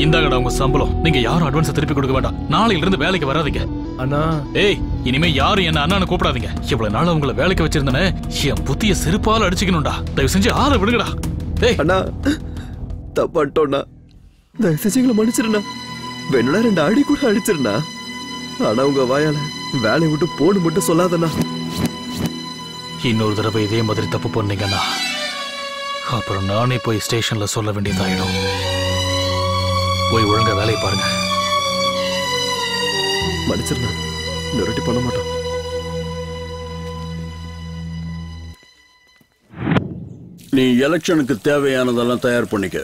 இந்தாங்கடா உங்க சம்பளம். நீங்க யாரும் அட்வான்ஸ் திருப்பி கொடுக்க வேண்டாம். நாளையில இருந்து வேலைக்கு வராதீங்க. அண்ணா ஏய், இனிமே யாரும் என்ன அண்ணான்னு கூப்பிடாதீங்க. இவ்வளவு நாள் உங்களை வேலைக்கு வச்சிருந்தனே, என் புத்திய செருப்பால அடிச்சுக்கணும்டா. தயவு செஞ்சு ஆளை விடுங்கடா. ஏய் அண்ணா, தப்பாட்டோண்ணா. தயவு செஞ்சு எங்களை மன்னிச்சிருண்ணா. வேணும்னா 2 அடி கூட அடிச்சிருண்ணா. ஆனா உங்க வாயால வேலையை விட்டு போடு மட்டும் சொல்லாதண்ணா. இன்னொரு தடவை இதே மாதிரி தப்பு பண்ணீங்கன்னா அப்புறம் நானே போய் ஸ்டேஷன்ல சொல்ல வேண்டியதாயிடும். போய் ஒழுங்கா வேலையை பாருங்க. மன்னிச்சிருண்ணா, இன்னொரு பண்ண மாட்டோம். நீ எலெக்ஷனுக்கு தேவையானதெல்லாம் தயார் பண்ணிக்க.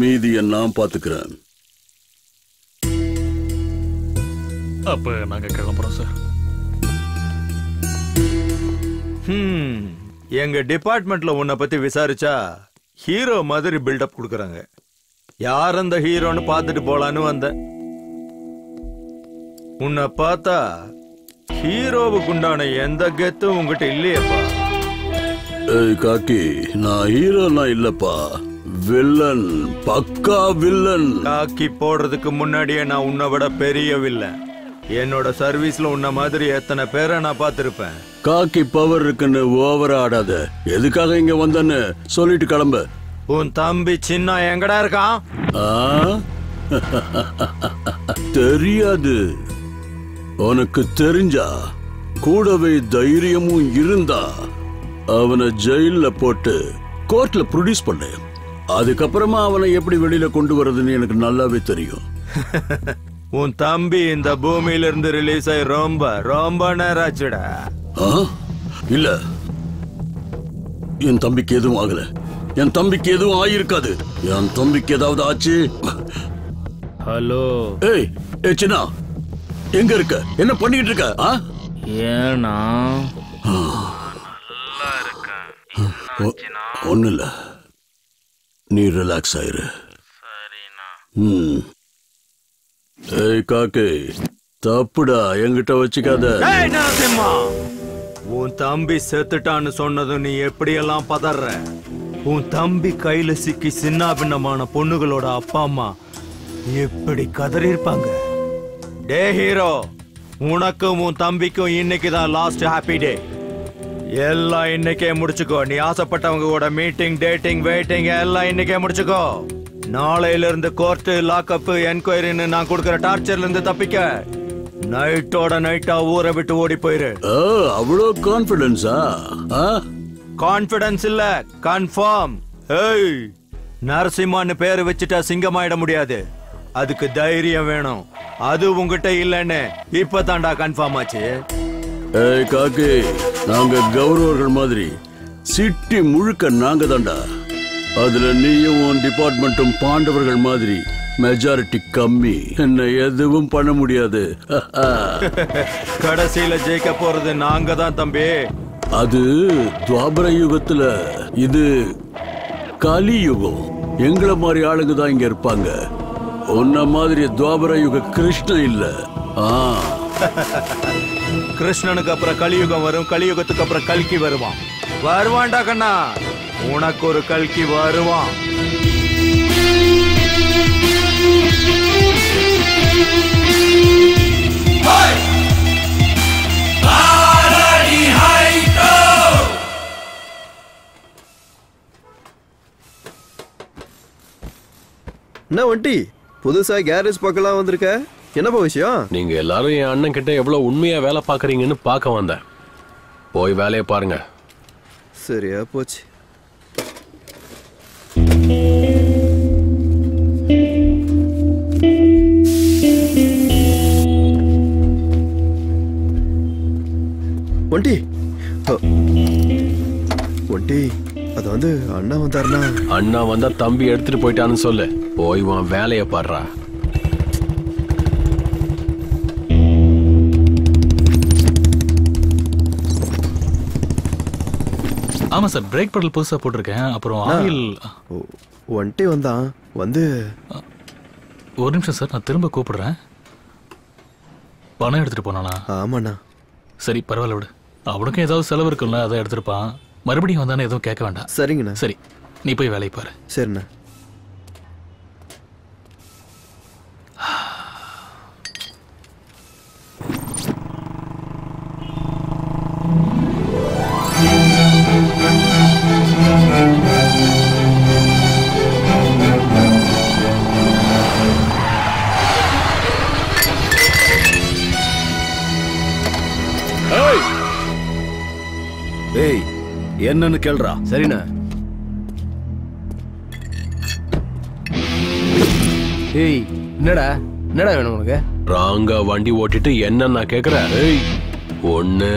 மீதியை நான் பாத்துக்கிறேன். அப்ப நாங்க கிளம்புறோம் சார். எங்க டிபார்ட்மெண்ட்ல உன்னை பத்தி விசாரிச்சா ஹீரோ மாதிரி பில்டப் கொடுக்கறாங்க. யார் அந்த ஹீரோன்னு பார்த்துட்டு போலான்னு வந்தேன். உன்னை பார்த்தா ஹீரோவுக்கு உண்டான எந்த கெத்தும் உங்ககிட்ட இல்லையப்பா. ஏய் காக்கி, நான் ஹீரோனா இல்லப்பா, வில்லன், பக்கா வில்லன். காக்கி போடுறதுக்கு முன்னாடியே நான் உன்னை விட பெரிய வில்லன். என்னோட சர்வீஸ்ல உன்ன மாதிரி எத்தனை பேரை நான் பார்த்திருப்பேன். காக்கி பவர் இருக்குன்னு ஓவரா ஆடாத. எதுக்காக இங்க வந்தன்னு சொல்லிட்டு கிளம்பு. உன் தம்பி சின்ன எங்கடா இருக்கான்? தெரியாது. உனக்கு தெரிஞ்சா கூடவே தைரியமும் இருந்தா அவனை ஜெயில போட்டு கோர்ட்ல ப்ரொடியூஸ் பண்ண. அதுக்கப்புறமா அவனை எப்படி வெளியில கொண்டு வரதுன்னு எனக்கு நல்லாவே தெரியும். உன் தம்பி இந்த பூமியில இருந்து ரிலீஸ் ஆகி ரொம்ப ரொம்ப நேரம் ஆச்சுடா. இல்ல, என் தம்பிக்கு எதுவும் ஆகல. என் தம்பிக்கு எதுவும் ஆயிருக்காது. என் தம்பிக்கு ஏதாவது ஆச்சு. ஹலோ. ஏய் சின்னா, எங்க இருக்க? என்ன பண்ணிட்டு இருக்க? ஏன்னா ஒண்ணு இல்ல, நீ ரிலாக்ஸ் ஆயிரு. ஏய் காக்கே, தப்புடா, என்கிட்ட வச்சுக்காத. உன் தம்பி செத்துட்டான்னு சொன்னதும் நீ எப்படியெல்லாம் பதற? உன் தம்பி கையில சிக்கி சின்ன பின்னமான பொண்ணுகளோட அப்பா அம்மா எப்படி கதறி இருப்பாங்க. டே ஹீரோ, உனக்கும் உன் தம்பிக்கும் இன்னைக்குதான் லாஸ்ட் ஹாப்பி டே. எல்லாம் இன்னைக்கே முடிச்சுக்கோ. நீ ஆசைப்பட்டவங்க கூட மீட்டிங், டேட்டிங், வெயிட்டிங் எல்லாம் இன்னைக்கே முடிச்சுக்கோ. நாளையில இருந்து கோர்ட்டு, லாக்அப், என்கொயரின்னு நான் கொடுக்கிற டார்ச்சர்ல இருந்து தப்பிக்க நைட்டோட நைட்டா ஊரை விட்டு ஓடி போயிரு. அவ்வளோ கான்பிடன்ஸா? கான்பிடன்ஸ் இல்ல, கன்ஃபார்ம். ஏய், நரசிம்மான்னு பேரு வச்சுட்டா சிங்கமாயிட முடியாது. அதுக்கு தைரியம் வேணும். அது உங்ககிட்ட இல்லன்னு இப்ப தாண்டா கன்ஃபார்ம் ஆச்சு. ஏய் காக்கி, நாங்க கௌரவர்கள் மாதிரி சிட்டி முழுக்க நாங்க தாண்டா. அதுல நீயும் உன் டிபார்ட்மெண்ட்டும் பாண்டவர்கள் மாதிரி மெஜாரிட்டி கம்மி. என்ன எதுவும் பண்ண முடியாது. கடைசியில ஜெயிக்க போறது நாங்க தான் தம்பி. அது துவாபர யுகத்துல, இது கலியுகம். எங்களை மாதிரி ஆளுங்க தான் இங்க இருப்பாங்க. உன்ன மாதிரி துவாபர யுக கிருஷ்ணன் இல்ல. கிருஷ்ணனுக்கு அப்புறம் கலியுகம் வரும். கலியுகத்துக்கு அப்புறம் கல்கி வருவான். வருவான்டா கண்ணா, உனக்கு ஒரு கல்கி வருவான். என்ன வண்டி புதுசா கேரேஜ் பக்கலாம் வந்திருக்க? என்னப்பா விஷயம்? நீங்க எல்லாரும் என் அண்ணன் கிட்ட எவ்வளவு உண்மையா வேலை பாக்குறீங்கன்னு பார்க்க வந்தேன். போய் வேலையை பாருங்க. சரியா போச்சு. ஒண்டி ஒண்டி, அது வந்து அண்ணா வந்தாருன்னா? அண்ணா வந்தா தம்பி எடுத்துட்டு போயிட்டான்னு சொல்லு. போய் உன் வேலையை பாடுறா. ஆமா சார், பிரேக் பெடல் புதுசா போட்டிருக்கேன். அப்புறம் ஆயில். ஒன்ட்டி வந்தான். வந்து ஒரு நிமிஷம் சார், நான் திரும்ப கூப்பிடுறேன். பணம் எடுத்துட்டு போனானா? ஆமாண்ணா. சரி, பரவாயில்ல விடு. அவனுக்கும் ஏதாவது செலவு இருக்குல்ல, அதை எடுத்துருப்பான். மறுபடியும் வந்தானே எதுவும் கேட்க வேண்டாம். சரிங்கண்ணா. சரி, நீ போய் வேலையை பாரு. சரிண்ணா. ஏய் என்னன்னு கேள்றா. சரிண்ணா. ஏய் என்னடா வேணும் உனக்கு? ராங்கா வண்டி ஓட்டிட்டு என்ன நான் கேக்குறேன்? ஏய் ஒண்ணு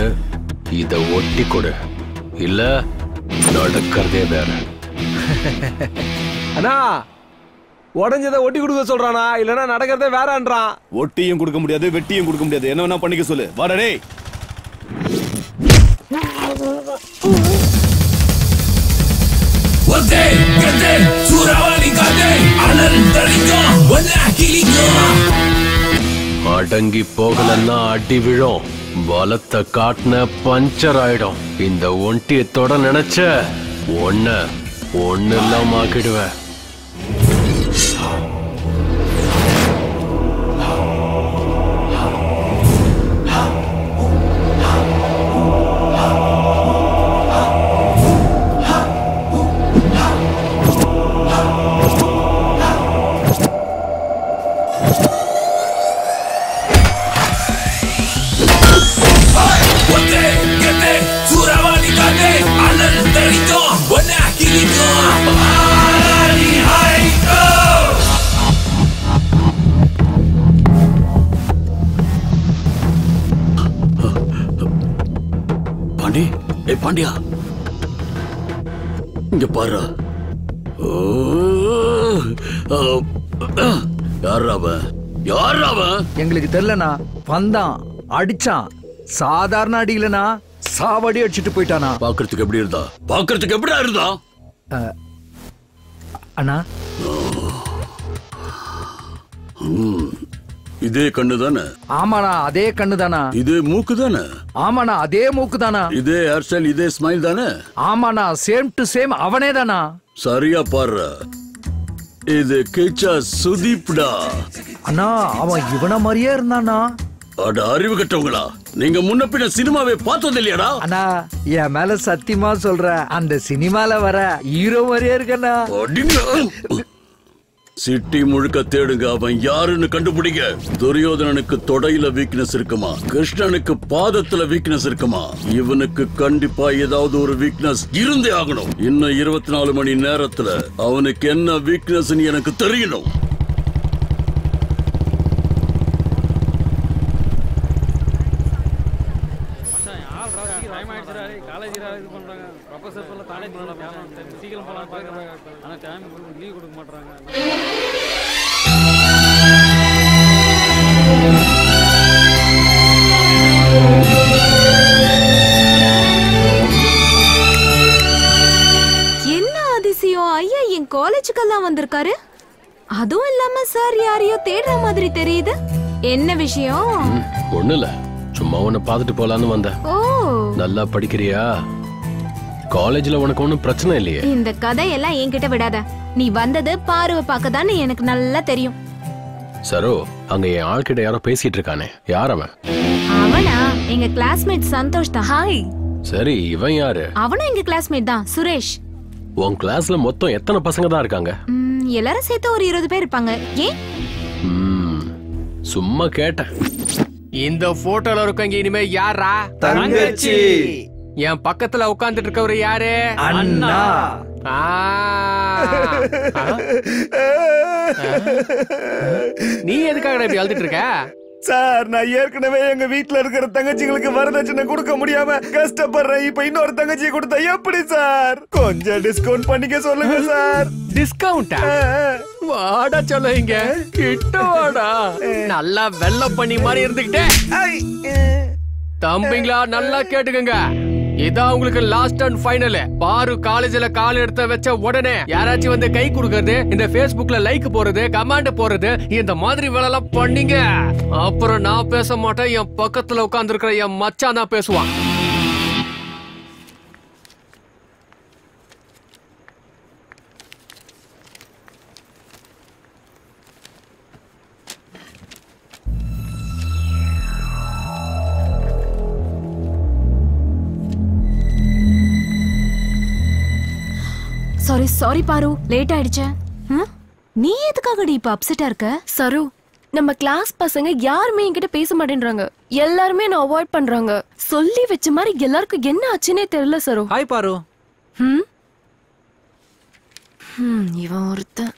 இத ஒட்டி கொடு, இல்ல நடக்கிறதே வேற. அண்ணா உடஞ்சதை ஒட்டி கொடுக்க சொல்றானா, இல்லனா நடக்கிறதே வேறன்றான். ஒட்டியும் கொடுக்க முடியாது, வெட்டியும் கொடுக்க முடியாது. என்ன வேணா பண்ணிக்க சொல்லு. வாடா அடங்கி போகலன்னா அடி விழும், பலத்தை காட்டின பஞ்சர் ஆயிடும். இந்த ஒண்டியத்தோட நினைச்ச ஒண்ணு இல்லாம ஆக்கிடுவேன். பாண்டியா இங்க பாரு. எங்களுக்கு தெரியலனா. வந்தான், அடிச்சான். சாதாரண அடி இல்லனா, சாவடி அடிச்சிட்டு போயிட்டானா. பாக்குறதுக்கு எப்படி இருந்தா? பாக்குறதுக்கு எப்படியா இருந்தா? அண்ணா இதே கண்ணு தானே? ஆமாண்ணா அதே கண்ணு தானா? இதே மூக்கு தானே? ஆமாண்ணா அதே மூக்கு தானா? இதே ஹேர் ஸ்டைல், இதே ஸ்மைல் தானே? ஆமாண்ணா சேம் டு சேம் அவனே தானா? சரியா பாரு, இது கிச்சா சுதீப்டா. அண்ணா அவன் இவன மாதிரியே இருந்தானா? அட அறிவு கட்டவங்களா, நீங்க முன்ன பின்ன சினிமாவே பார்த்தது இல்லையாடா? அண்ணா என் மேல சத்தியமா சொல்ற, அந்த சினிமால வர ஹீரோ மாதிரியே இருக்கண்ணா. சிட்டி முழுக்க தேடுங்க, அவன் யாருன்னு கண்டுபிடிங்க. துரியோதனனுக்கு தொடையில வீக்னஸ் இருக்குமா, கிருஷ்ணனுக்கு பாதத்துல வீக்னஸ் இருக்குமா? இவனுக்கு கண்டிப்பா ஏதாவது ஒரு வீக்னஸ் இருந்தே ஆகணும். இன்னும் 24 மணி நேரத்துல அவனுக்கு என்ன வீக்னஸ் எனக்கு தெரியணும். என்ன அதிசயம் ஐயா, என் காலேஜுக்கெல்லாம் வந்திருக்காரு. அதுவும் இல்லாம சார் யாரையோ தேடுற மாதிரி தெரியுது. என்ன விஷயம்? ஒண்ணு இல்ல, சும்மா உன்னை பார்த்துட்டு போலான்னு வந்தேன். ஓ, நல்லா படிக்கிறியா? காலேஜ்ல உனக்கு ஒண்ணும் பிரச்சனை இல்லையே? இந்த கதையெல்லாம் என்கிட்ட விடாத. நீ வந்தது பார்வை பார்க்கதான்னு எனக்கு நல்லா தெரியும். சரோ, அங்க என் ஆள்கிட்ட யாரோ பேசிட்டு இருக்கானே, யார் அவன்? அவனா எங்க கிளாஸ்மேட் சந்தோஷ் தான். ஹாய். சரி, இவன் யாரு? அவனும் எங்க கிளாஸ்மேட் தான், சுரேஷ். உன் கிளாஸ்ல மொத்தம் எத்தனை பசங்க தான் இருக்காங்க? எல்லாரும் சேர்த்து ஒரு 20 பேர் இருப்பாங்க. ஏன்? சும்மா கேட்டேன். இந்த போட்டோல இருக்கவங்க இனிமே யாரா? தங்கச்சி. என் பக்கத்துல உட்கார்ந்துட்டு இருக்கவரு யாரு? அண்ணா. நீ எதுக்காக இப்படி அழுதுட்டு இருக்க? சார், நான் ஏற்கனவே எங்க வீட்டுல இருக்கிற தங்கச்சிகளுக்கு வரதட்சணை கொடுக்க முடியாம கஷ்டப்படுறேன். இப்ப இன்னொரு தங்கச்சியை கொடுத்தா எப்படி சார்? கொஞ்சம் டிஸ்கவுண்ட் பண்ணிக்க சொல்லுங்க சார். டிஸ்கவுண்டா? வாடா சொல்லுங்க, கிட்ட வாடா. நல்லா வெள்ள பண்ணி மாதிரி இருந்துகிட்டே. தம்பிங்களா நல்லா கேட்டுக்கங்க, இதான் உங்களுக்கு லாஸ்ட் அண்ட் ஃபைனல். பாரு காலேஜ்ல கால் எடுத்து வச்ச உடனே யாராச்சும் வந்து கை கொடுக்கறது, இந்த Facebookல லைக் போறது, கமெண்ட் போறது, இந்த மாதிரி வேலை எல்லாம் பண்ணீங்க, அப்புறம் நான் பேச மாட்டேன். என் பக்கத்துல உட்கார்ந்து இருக்கிற என் மச்சான் தான் பேசுவான். சாரி பாரு, லேட் ஆயிடுச்சு. நீ எதுக்காகடி இப்ப அப்செட்டா இருக்க? சரு, நம்ம கிளாஸ் பசங்க யாருமே என்கிட்ட பேச மாட்டேன்றாங்க. எல்லாருமே நான் அவாய்ட் பண்றாங்க. சொல்லி வச்ச மாதிரி எல்லாருக்கும் என்ன ஆச்சுன்னே தெரியல சரோ. ஹாய் பாரு. இவன் ஒருத்தன்.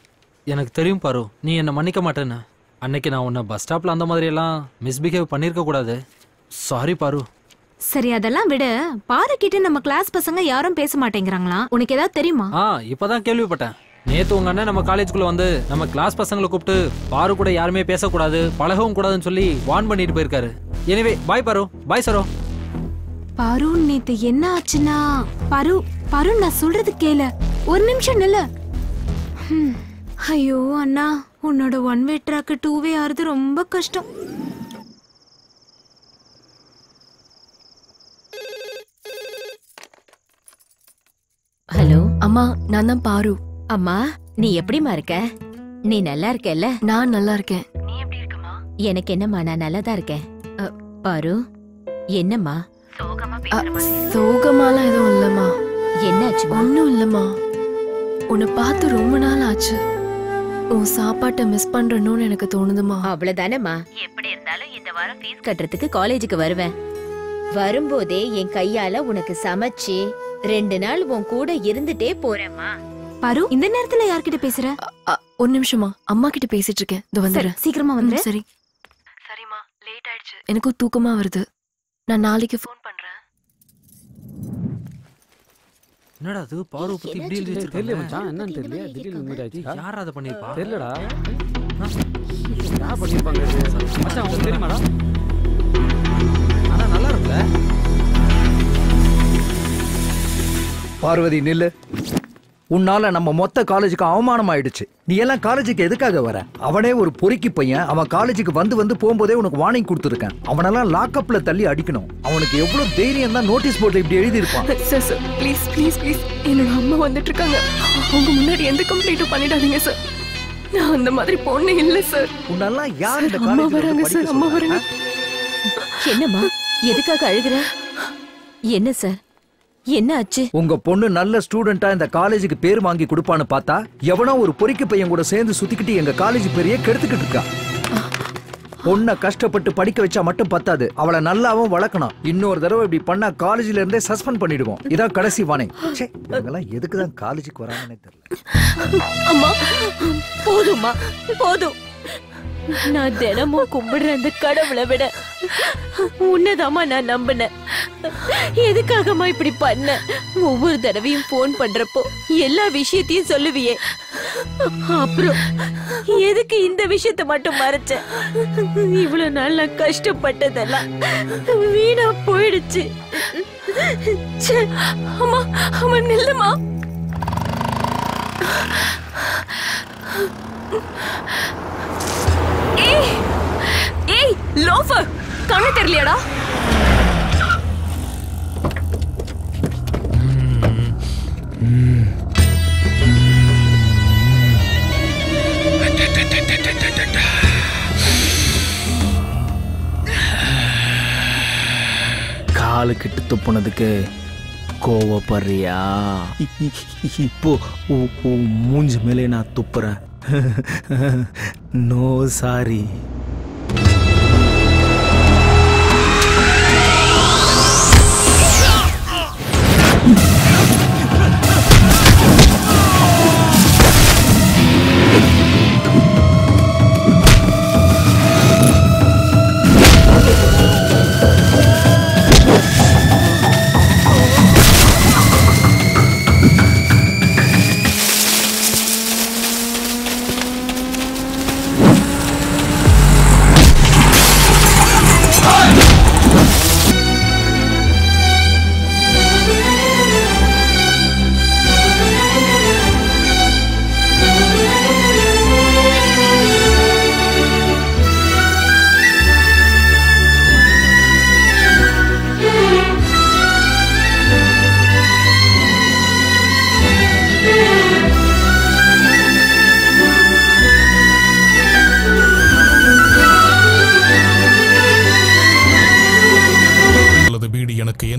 எனக்கு தெரியும் பாரு, நீ என்ன மன்னிக்க மாட்டேன்னு. அன்னைக்கு நான் உன்னை பஸ் ஸ்டாப்ல அந்த மாதிரி எல்லாம் மிஸ்பிஹேவ் பண்ணிருக்க கூடாது. சாரி பாரு. சரி அதெல்லாம் விட, பாரு கிட்ட நம்ம கிளாஸ் பசங்க யாரும் பேச மாட்டேங்கிறாங்களா? உனக்கு ஏதாவது தெரியுமா? இப்பதான் கேள்விப்பட்டேன். நேத்து உங்க அண்ணன் நம்ம காலேஜுக்குள்ள வந்து நம்ம கிளாஸ் பசங்களை கூப்பிட்டு பாரு கூட யாருமே பேசக்கூடாது, பழகவும் கூடாதுன்னு சொல்லி வார்ன் பண்ணிட்டு போயிருக்காரு. எனிவே பாய் பாரு. பாய் சரோ. பாரு நேத்து என்ன ஆச்சுன்னா, பாரு நான் சொல்றது கேளு. ஒரு நிமிஷம் நில்ல. ஐயோ அண்ணா, உன்னோட ஒன் வே ட்ராக் 2 வே ஆறுது ரொம்ப கஷ்டம். ஹலோ அம்மா, நான் தான் பாரு. அம்மா, நீ எப்படிமா இருக்க? நீ நல்லா இருக்கல? நான் நல்லா இருக்கேன். நீ எப்படி இருக்கமா? எனக்கு என்னம்மா, நான் நல்லா தான் இருக்கேன். பாரு, என்னம்மா சோகமாலாம் எதுவும் இல்லம்மா. என்னாச்சு? ஒன்னும் இல்லம்மா. உன்னை பார்த்து ரொம்ப நாள் ஆச்சு. உன் சாப்பாட்டை மிஸ் பண்றணும்னு எனக்கு தோணுதுமா. அவ்வளவுதானம்மா. எப்படி இருந்தாலும் இந்த வாரம் ஃபீஸ் கட்டுறதுக்கு காலேஜுக்கு வருவேன். வரும்போதே என் கையால உனக்கு சமைச்சு 2 நாள் உன் கூட இருந்துட்டே போறேம்மா. பாரு, இந்த நேரத்துல யார்கிட்ட பேசுற? ஒரு நிமிஷமா, அம்மா கிட்ட பேசிட்டு இருக்கேன். இதோ வந்துடுறேன். சீக்கிரமா வந்துரு. சரி. சரிம்மா, லேட் ஆயிடுச்சு. எனக்கும் தூக்கமா வருது. நான் நாளைக்கு ஃபோன் பண்றேன். என்னடா அது பாரு பத்தி இப்படி எழுதி வச்சிருக்காங்க? தெரியல மச்சான், என்னன்னு தெரியல. திடீர்னு இந்த மாதிரி ஆயிடுச்சு. யாரா அத பண்ணிருப்பா? தெரியலடா. யார் பண்ணிருப்பாங்க இது? மச்சான் உங்களுக்கு தெரியுமாடா? ஆனா நல்லா இருக்குல. பார்வதி நில்லு. உன்னால நம்ம மொத்த காலேஜுக்கு அவமானம் ஆயிடுச்சு. நீ எல்லாம் காலேஜுக்கு எதுக்காக வர? அவனே ஒரு பொறுக்கி பையன். அவன் காலேஜுக்கு வந்து போகும்போதே உனக்கு வார்னிங் கொடுத்துருக்கேன். அவனெல்லாம் லாக்அப்ல தள்ளி அடிக்கணும். அவனுக்கு எவ்வளவு தைரியம் தான் நோட்டீஸ் போர்ட்ல இப்படி எழுதி இருப்பான். சார் ப்ளீஸ் ப்ளீஸ் ப்ளீஸ், என்னோட அம்மா வந்துட்டு இருக்காங்க. அவங்க முன்னாடி எந்த கம்ப்ளைண்ட்டும் பண்ணிடாதீங்க சார். நான் அந்த மாதிரி பொண்ணு இல்ல சார். உன்னெல்லாம் யார் இந்த அம்மா வராங்க சார், அம்மா வராங்க. என்னம்மா, எதுக்காக அழுகுற? என்ன சார், என்ன ஆச்சு? உங்க பொண்ணு நல்ல ஸ்டூடெண்டா இந்த காலேஜுக்கு பேர் வாங்கி கொடுப்பான்னு பார்த்தா எவனோ ஒரு பொறுக்கி பையன் கூட சேர்ந்து சுத்திக்கிட்டு எங்க காலேஜ் பேரையே கெடுத்துக்கிட்டு இருக்கா. பொண்ணை கஷ்டப்பட்டு படிக்க வச்சா மட்டும் பத்தாது, அவளை நல்லாவும் வளர்க்கணும். இன்னொரு தடவை இப்படி பண்ணா காலேஜ்ல இருந்தே சஸ்பெண்ட் பண்ணிடுவோம். இதான் கடைசி வார்னிங். இவங்கெல்லாம் எதுக்குதான் காலேஜுக்கு வராங்கன்னே தெரியல. அம்மா போதும்மா, போதும். நான் தினமும் கும்பிடுற அந்த கடவுளை விட உன்னதாமா நான் நம்பினேன். எதுக்காகமா இப்படி பண்ண? ஒவ்வொரு தடவையும் போன் பண்றப்போ எல்லா விஷயத்தையும் சொல்லுவியே, அப்புறம் எதுக்கு இந்த விஷயத்த மட்டும் மறைச்ச? இவ்வளவு நாள் நான் கஷ்டப்பட்டதெல்லாம் வீணா போயிடுச்சு. அம்மா அம்மா நில்லுமா. ஏய் லோஃபர், கண்ணு தெரியலையாடா? காலு கிட்டு துப்புனதுக்கு கோவப்படுறியா? இப்போ மூஞ்சி மேலே நான் துப்புறேன். No sorry.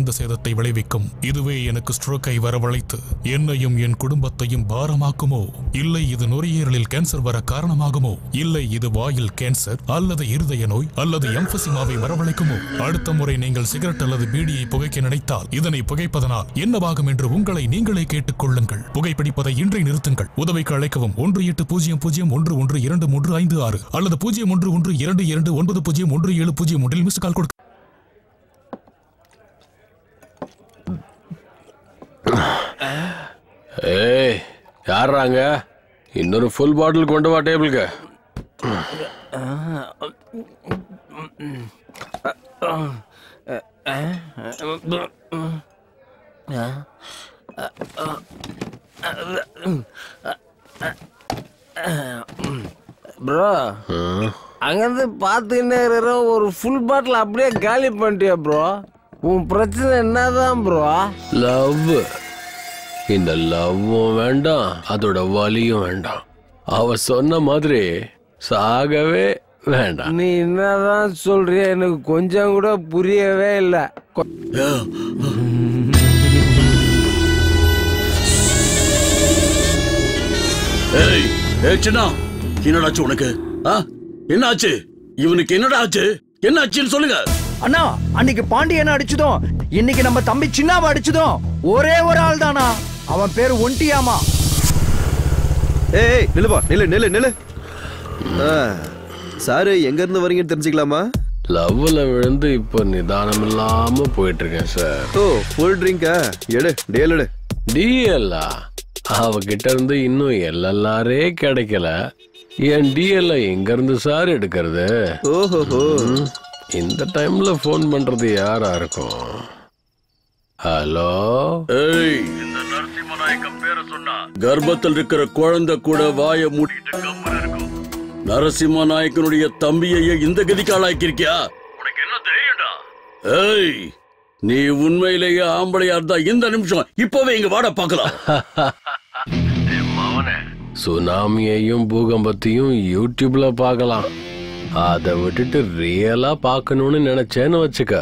மிகுந்த சேதத்தை விளைவிக்கும். இதுவே எனக்கு ஸ்ட்ரோக்கை வரவழைத்து என்னையும் என் குடும்பத்தையும் பாரமாக்குமோ, இல்லை இது நுரையீரலில் கேன்சர் வர காரணமாகுமோ, இல்லை இது வாயில் கேன்சர் அல்லது இருதய நோய் அல்லது எம்பசிமாவை வரவழைக்குமோ? அடுத்த முறை நீங்கள் சிகரெட் அல்லது பீடியை புகைக்க நினைத்தால் இதனை புகைப்பதனால் என்னவாகும் என்று உங்களை நீங்களே கேட்டுக் கொள்ளுங்கள். புகைப்பிடிப்பதை இன்றே நிறுத்துங்கள். உதவிக்கு அழைக்கவும் 1800-112356 அல்லது 0112290170 மிஸ் கால் கொடுக்க. ஏய், யாராங்க? இன்னொரு ஃபுல் பாட்டில் கொண்டு வா டேபிளுக்கு. ப்ரோ, அங்கிருந்து பார்த்துக்கிட்டே இருக்கிற ஒரு ஃபுல் பாட்டில் அப்படியே காலி பண்ணிட்டியா ப்ரோ? உன் பிரச்சனை என்னதான் ப்ரோ? லவ். இந்த லவ்வும் வேண்டாம், அதோட வலியும் வேண்டாம். அவ சொன்ன மாதிரி சாகவே வேண்டாம். நீ என்னதான் சொல்றிய எனக்கு கொஞ்சம் கூட புரியவே இல்லை. என்னடாச்சு உனக்கு? என்னாச்சு இவனுக்கு? என்னடா ஆச்சு? என்ன ஆச்சுன்னு சொல்லுங்க அண்ணா. அன்னைக்கு பாண்டியனை அடிச்சதும் இன்னைக்கு நம்ம தம்பி சின்னாவை அடிச்சதும் ஒரே ஒரு ஆள் தானா? அவன் பேரு ஒண்டியாமா. ஏய் நில்லுப்பா, நில்லு. சாரு எங்க இருந்து வரீங்கன்னு தெரிஞ்சுக்கலாமா? லவ்ல விழுந்து இப்ப நிதானம் இல்லாம போயிட்டு இருக்கேன் சார். ஓ, ஃபுல் ட்ரிங்கா? எடு, டேல் எடு. டிஎல்லா? அவகிட்ட இருந்து இன்னும் எல்எல்ஆரே கிடைக்கல. என் டிஎல்ல எங்க இருந்து சார் எடுக்கிறது? ஓஹோ, இந்த டைம்ல போன் பண்றது யாரா இருக்கும்? ஹலோ. ஏய், இந்த நரசிம்மநாயக்கம் பேரை சொன்னா கர்ப்பத்தில் இருக்கிற குழந்தை கூட வாய மூடிட்டு கம்மன் இருக்கும். நரசிம்மநாயக்கனுடைய தம்பியையே இந்த கதிக்கு ஆளாக்கிருக்கியா? உனக்கு என்ன தெரியும்டா? ஏய், நீ உண்மையிலேயே ஆம்பளையா இருந்தா இந்த நிமிஷம் இப்பவே இங்க வாட பாக்கலாம். சுனாமியையும் பூகம்பத்தையும் யூடியூப்ல பார்க்கலாம். அதை விட்டுட்டு ரியலா பார்க்கணும்னு நினைச்சேன்னு வச்சுக்க,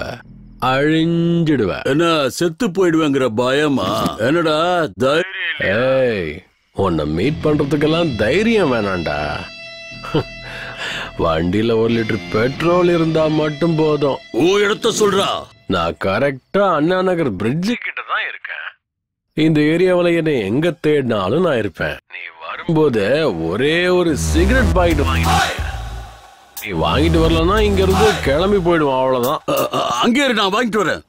அழிஞ்சிடுவேன். என்ன செத்து போயிடுவேங்கிற பயமா? என்னடா தைரியம்? ஏய், உன்னை மீட் பண்றதுக்கெல்லாம் தைரியம் வேணாண்டா. வண்டியில 1 லிட்டர் பெட்ரோல் இருந்தா மட்டும் போதும். இடத்த சொல்றா. நான் கரெக்டா அண்ணா நகர் பிரிட்ஜு கிட்ட தான் இருக்கேன். இந்த ஏரியாவில என்ன எங்க தேடினாலும் நான் இருப்பேன். நீ வரும்போது ஒரே ஒரு சிகரெட் பாக்கெட் வாங்கிட்டு, நீ வாங்கிட்டு வரலன்னா இங்க இருந்து கிளம்பி போயிடுவோம். அவ்வளவுதான். அங்கே நான் வாங்கிட்டு வரேன்.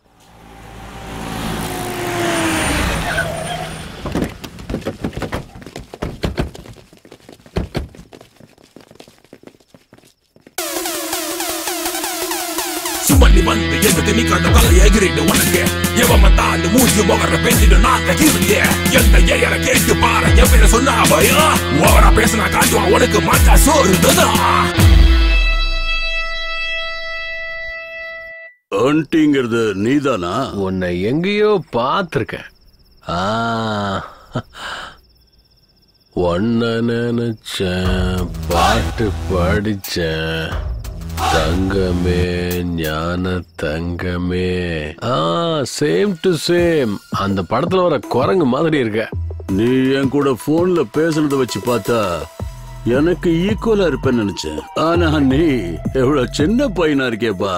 சுமல்லி வந்து எந்த திணி கண்ட கலை எகிரிட்டு உனக்கு எவன் தாண்டு மூஞ்சி முகர பேசிட்டு நாக்க கீழே எந்த ஏற கேட்டு பாரு என் பேர சொன்னா பயம் ஓவரா பேசினா காட்டுவான் உனக்கு மாட்டா சோறுதான். ஆண்டிங்கிறது நீதானா? உன்னை எங்கேயோ பார்த்திருக்கேன். ஒன்ன நினைச்சேன், பாட்டு படிச்சேன். தங்கமே ஞான தங்கமே. Same to same. அந்த படத்துல வர குரங்கு மாதிரி இருக்க. நீ என் கூட போன்ல பேசுனத வச்சு பார்த்தா எனக்கு ஈக்குவலா இருப்பேன்னு நினைச்சேன். ஆனா நீ எவ்வளவு சின்ன பையனா இருக்கேப்பா.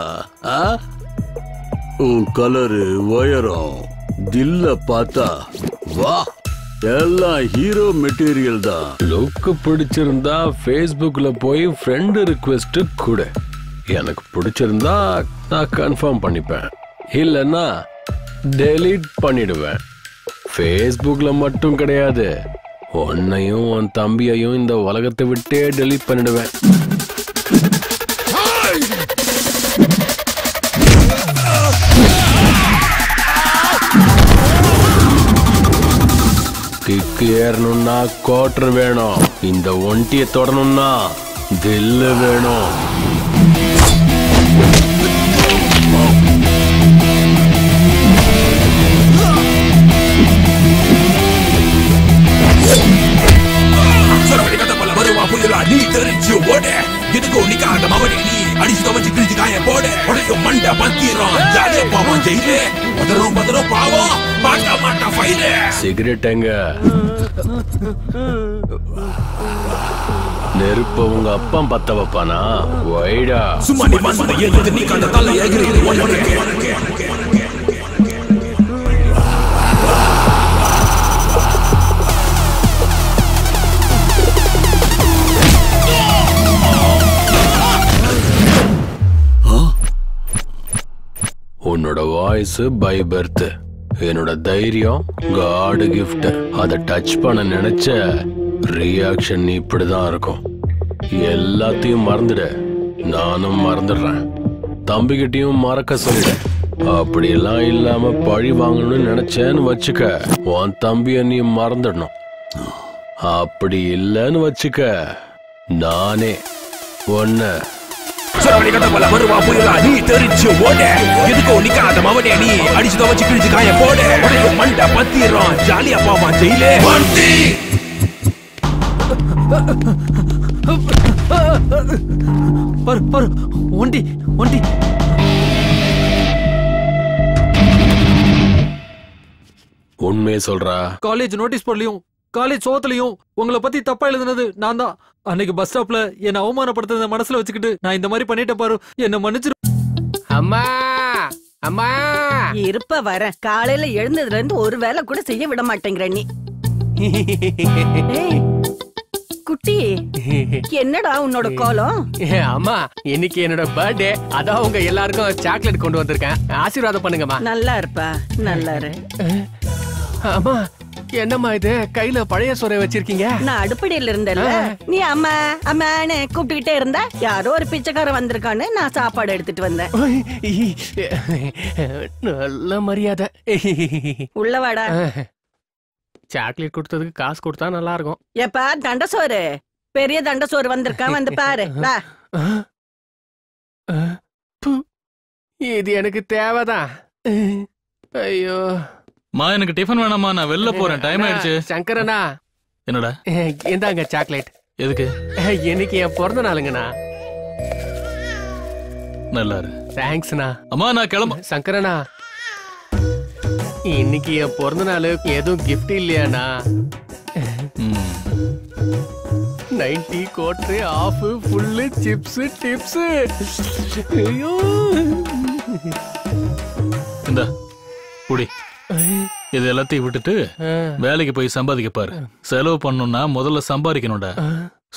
உன் கலரு, உயரம், தில்ல பார்த்தா வா, எல்லாம் ஹீரோ மெட்டீரியல் தான். லுக்கு பிடிச்சிருந்தா ஃபேஸ்புக்ல போய் ஃப்ரெண்ட் ரிக்வெஸ்ட் கூட. எனக்கு பிடிச்சிருந்தா நான் கன்ஃபார்ம் பண்ணிப்பேன், இல்லைன்னா டெலீட் பண்ணிடுவேன். ஃபேஸ்புக்ல மட்டும் கிடையாது, உன்னையும் உன் தம்பியையும் இந்த உலகத்தை விட்டே டெலீட் பண்ணிடுவேன். கிக்கு ஏறணும்னா கோட்டர் வேணும். இந்த ஒண்டிய தொடணும்னா தில்லு வேணும். நீ தெரிஞ்சு ஓட எதுக்கோ நிக்காத மவனே, நீ அடிச்சு துவச்சு கிழிச்சு காய போட. உடையும் மண்ட பத்திரம் ஜாலியா போவான் ஜெயிலே பதறும் பாவம் மாட்டா ஃபைலே. சிகரெட் எங்க? நெருப்ப உங்க அப்பா பத்த வைப்பானா? வைடா சும்மா நீ வந்து எழுந்து நீ கண்ட தலை எகிரி ஒன்றுக்கு. உன்னோட வாய்ஸ் பை பர்த், என்னோட தைரியம் காட் கிஃப்ட். அதை டச் பண்ண நினைச்ச ரியாக்ஷன் இப்படிதான் இருக்கும். எல்லாத்தையும் மறந்துட, நானும் மறந்துடுறேன். தம்பிகிட்டையும் மறக்க சொல்லிட. அப்படியெல்லாம் இல்லாம பழி வாங்கணும்னு நினைச்சேன்னு வச்சுக்க, உன் தம்பிய நீ மறந்துடணும். அப்படி இல்லைன்னு வச்சுக்க, நானே ஒன்ன சரவணி கட்ட போல வருவா புயலா நீ தெரிச்சு ஓட. எதுக்கோ நிக்காத மவனே நீ அடிச்சு வச்சு கிழிச்சு காய போட. உடையும் மண்ட பத்திரம் ஜாலியா போவான் ஜெயிலே. பாரு ஒண்டி ஒண்டி. உண்மையை சொல்றா? காலேஜ் நோட்டீஸ் போர்ட்லயும் காலேஜ் சோத்துலயும் உங்களை பத்தி தப்பா எழுதுனது நான் தான். அன்னைக்கு பஸ் ஸ்டாப்ல என்ன அவமானப்படுத்துறத மனசுல வச்சுக்கிட்டு நான் இந்த மாதிரி பண்ணிட்டேன் பாரு, என்ன மன்னிச்சிரு. அம்மா அம்மா இருப்ப வர. காலையில எழுந்ததுல இருந்து ஒரு வேலை கூட செய்ய விட மாட்டேங்கிற நீ. ஏய், குட்டி என்னடா உன்னோட கோலம்? அம்மா இன்னைக்கு என்னோட பர்த்டே, அதான் உங்க எல்லாருக்கும் சாக்லேட் கொண்டு வந்திருக்கேன். ஆசீர்வாதம் பண்ணுங்கம்மா. நல்லா இருப்பா, நல்லா இரு. அம்மா என்னம்மா இது கையில பழைய சோறை வச்சிருக்கீங்க? நான் அடுப்படியில இருந்தேன்ல, நீ அம்மா அம்மான்னு கூப்பிட்டுக்கிட்டே இருந்தா யாரோ ஒரு பிச்சைக்காரன் வந்திருக்கான்னு நான் சாப்பாடு எடுத்துட்டு வந்தேன். நல்ல மரியாதை. உள்ள வாடா. சாக்லேட் கொடுத்ததுக்கு காசு கொடுத்தா நல்லா இருக்கும். ஏப்பா தண்டசோறு, பெரிய தண்டசோறு வந்திருக்கான், வந்து பாரு. இது எனக்கு தேவைதான். ஐயோ மா, எனக்கு டிஃபன் வேணாமா, நான் வெளில போறேன், டைம் ஆயிடுச்சு. சங்கரனா என்னடா? இந்தாங்க சாக்லேட். எதுக்கு? இன்னைக்கு என் பிறந்த நாளுங்கண்ணா. நல்லா இரு. தேங்க்ஸ்ண்ணா. அம்மா நான் கிளம்ப. சங்கரனா இன்னைக்கு என் பிறந்த நாள், எதுவும் கிஃப்ட் இல்லையாண்ணா? 90 quarter half full chips tips. ஐயோ இந்த குடி. இது எல்லாத்தையும் விட்டுட்டு வேலைக்கு போய் சம்பாதிக்க பாரு. செலவு பண்ணணும்னா முதல்ல சம்பாதிக்கணும்டா.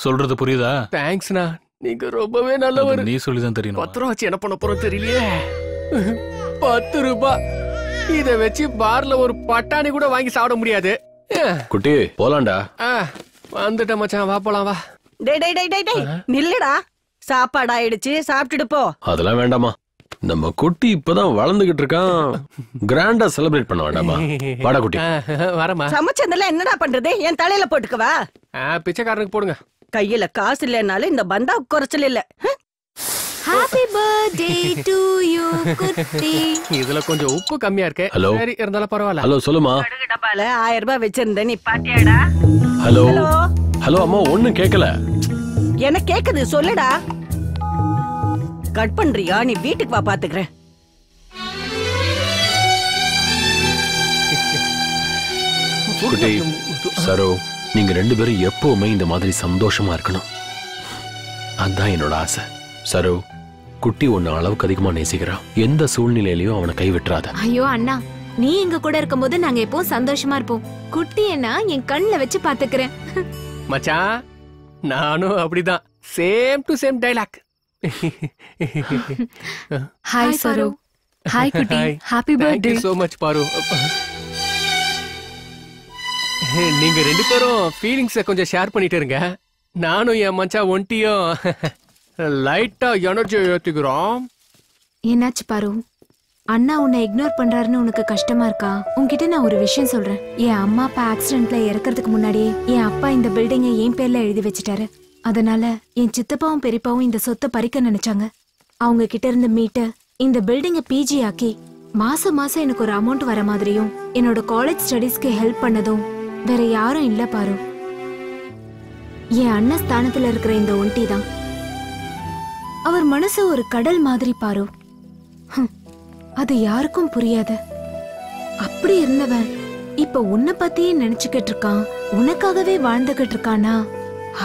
சொல்றது புரியுதா? தேங்க்ஸ்ண்ணா, நீங்க ரொம்பவே நல்லவர். நீ சொல்லிதான் தெரியும். 10 ரூபா வச்சு என்ன பண்ண போறோம் தெரியலையே. 10 ரூபாய் இத வச்சு பார்ல ஒரு பட்டாணி கூட வாங்கி சாப்பிட முடியாது. குட்டி போலாண்டா. வந்துட்ட மச்சான், வா போலாம் வா. டேய் டேய் டேய் டேய் டேய் நில்லுடா. சாப்பாடு ஆயிடுச்சு, சாப்பிட்டுட்டு போ. அதெல்லாம் வேண்டாமா, நம்ம குட்டி இப்பதான் வளர்ந்துகிட்டு இருக்கான். கிராண்டா செலிப்ரேட் பண்ண வேண்டாமா? வாடா குட்டி. வரமா. சமைச்சதுல என்னடா பண்றது? என் தலையில போட்டுக்கவா? பிச்சைக்காரனுக்கு போடுங்க. கையில காசு இல்லைனாலும் இந்த பந்தா குறைச்சல் இல்ல. ஹாப்பி பர்த்டே டு யூ குட்டி. இதுல கொஞ்சம் உப்பு கம்மியா இருக்கு. ஹலோ. சரி இருந்தாலும் பரவாயில்ல. ஹலோ சொல்லுமா. டப்பால 1000 ரூபாய் வச்சிருந்தேன், நீ பாத்தியாடா? ஹலோ ஹலோ அம்மா, ஒண்ணும் கேட்கல. என்ன கேக்குது சொல்லுடா. கட் பண்றியா? நீ வீட்டுக்கு வா, பாத்துக்கிறேன். குட்டி சரோ, நீங்க 2 பேரும் எப்பவுமே இந்த மாதிரி சந்தோஷமா இருக்கணும். அதான் என்னோட ஆசை. சரோ, குட்டி ஒன்னு அளவுக்கு அதிகமா நேசிக்கிறான். எந்த சூழ்நிலையிலயும் அவனை கைவிட்டுறாத. ஐயோ அண்ணா, நீ எங்க கூட இருக்கும்போது நாங்க எப்பவும் சந்தோஷமா இருப்போம். குட்டி என்ன என் கண்ணுல வச்சு பாத்துக்கிறேன். மச்சான் நானும் அப்படிதான். Same to same dialogue. Hi Saro. Hi குட்டி. Happy birthday. சோ மச் பாரு. நீங்க 2 பேரும் ஃபீலிங்ஸை கொஞ்சம் ஷேர் பண்ணிட்டு இருங்க. நானும் என் மச்சான் ஒண்டியும் லைட்டா எனர்ஜி ஏத்திக்கிறோம். என்னாச்சு பாரு? அண்ணா உன்னை இக்னோர் பண்றாருன்னு உனக்கு கஷ்டமா இருக்கா? உன்கிட்ட நான் ஒரு விஷயம் சொல்றேன். என் அம்மா அப்பா ஆக்சிடென்ட்ல இறக்கறதுக்கு முன்னாடியே என் அப்பா இந்த பில்டிங்கை என் பேர்ல எழுதி வச்சுட்டாரு. அதனால என் சித்தப்பாவும் பெரியப்பாவும் இந்த சொத்தை பறிக்க நினைச்சாங்க. அவங்க கிட்ட இருந்து மீட்டு இந்த பில்டிங்கை பிஜி ஆக்கி மாசம் மாசம் எனக்கு ஒரு அமௌண்ட் வர மாதிரியும் என்னோட காலேஜ் ஸ்டடீஸ்க்கு ஹெல்ப் பண்ணதும் வேற யாரும் இல்ல பாரு. என் அண்ணன் ஸ்தானத்துல இருக்கிற இந்த ஒண்டி தான். அவர் மனசு ஒரு கடல் மாதிரி பாரு. அது யாருக்கும் புரியாது. அப்படி இருந்தவன் இப்ப உன்னை பத்தியே நினைச்சுக்கிட்டு இருக்கான், உனக்காகவே வாழ்ந்துகிட்டு இருக்கானா,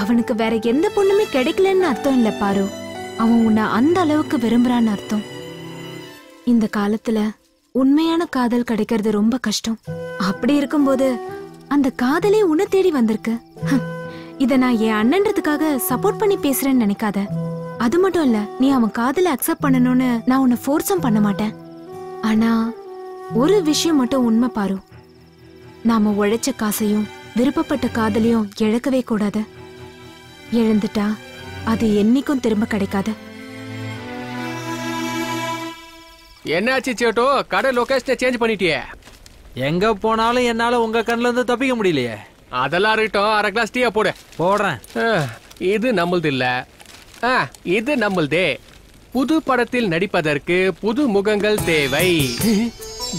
அவனுக்கு வேற எந்த பொண்ணுமே கிடைக்கலன்னு அர்த்தம் இல்ல பாரு. அவன் உன்னை அந்த அளவுக்கு விரும்புறான்னு அர்த்தம். இந்த காலத்துல உண்மையான காதல் கிடைக்கிறது ரொம்ப கஷ்டம். அப்படி இருக்கும்போது அந்த காதலே உன்னை தேடி வந்திருக்கு. இத நான் என் அண்ணன்றதுக்காக சப்போர்ட் பண்ணி பேசுறேன்னு நினைக்காத. அது மட்டும் இல்ல, நீ அவன் காதலை அக்செப்ட் பண்ணணும்னு நான் உன்னை ஃபோர்ஸும் பண்ண மாட்டேன். ஆனா ஒரு விஷயம் மட்டும் உண்மை பாரு, நாம உழைச்ச காசையும் விருப்பப்பட்ட காதலையும் இழக்கவே கூடாது. இழந்துட்டா அது என்னைக்கும் திரும்ப கிடைக்காது. என்னாச்சு சேட்டோ, கடை லொகேஷனை சேஞ்ச் பண்ணிட்டியே? எங்க போனாலும் என்னால உங்க கண்ணுல இருந்து தப்பிக்க முடியலையே. அதெல்லாம் இருக்கட்டும், அரை கிளாஸ் டீயா போடு. போடுறேன். இது நம்மளது இல்ல, இது நம்மளதே. புது படத்தில் நடிப்பதற்கு புது முகங்கள் தேவை.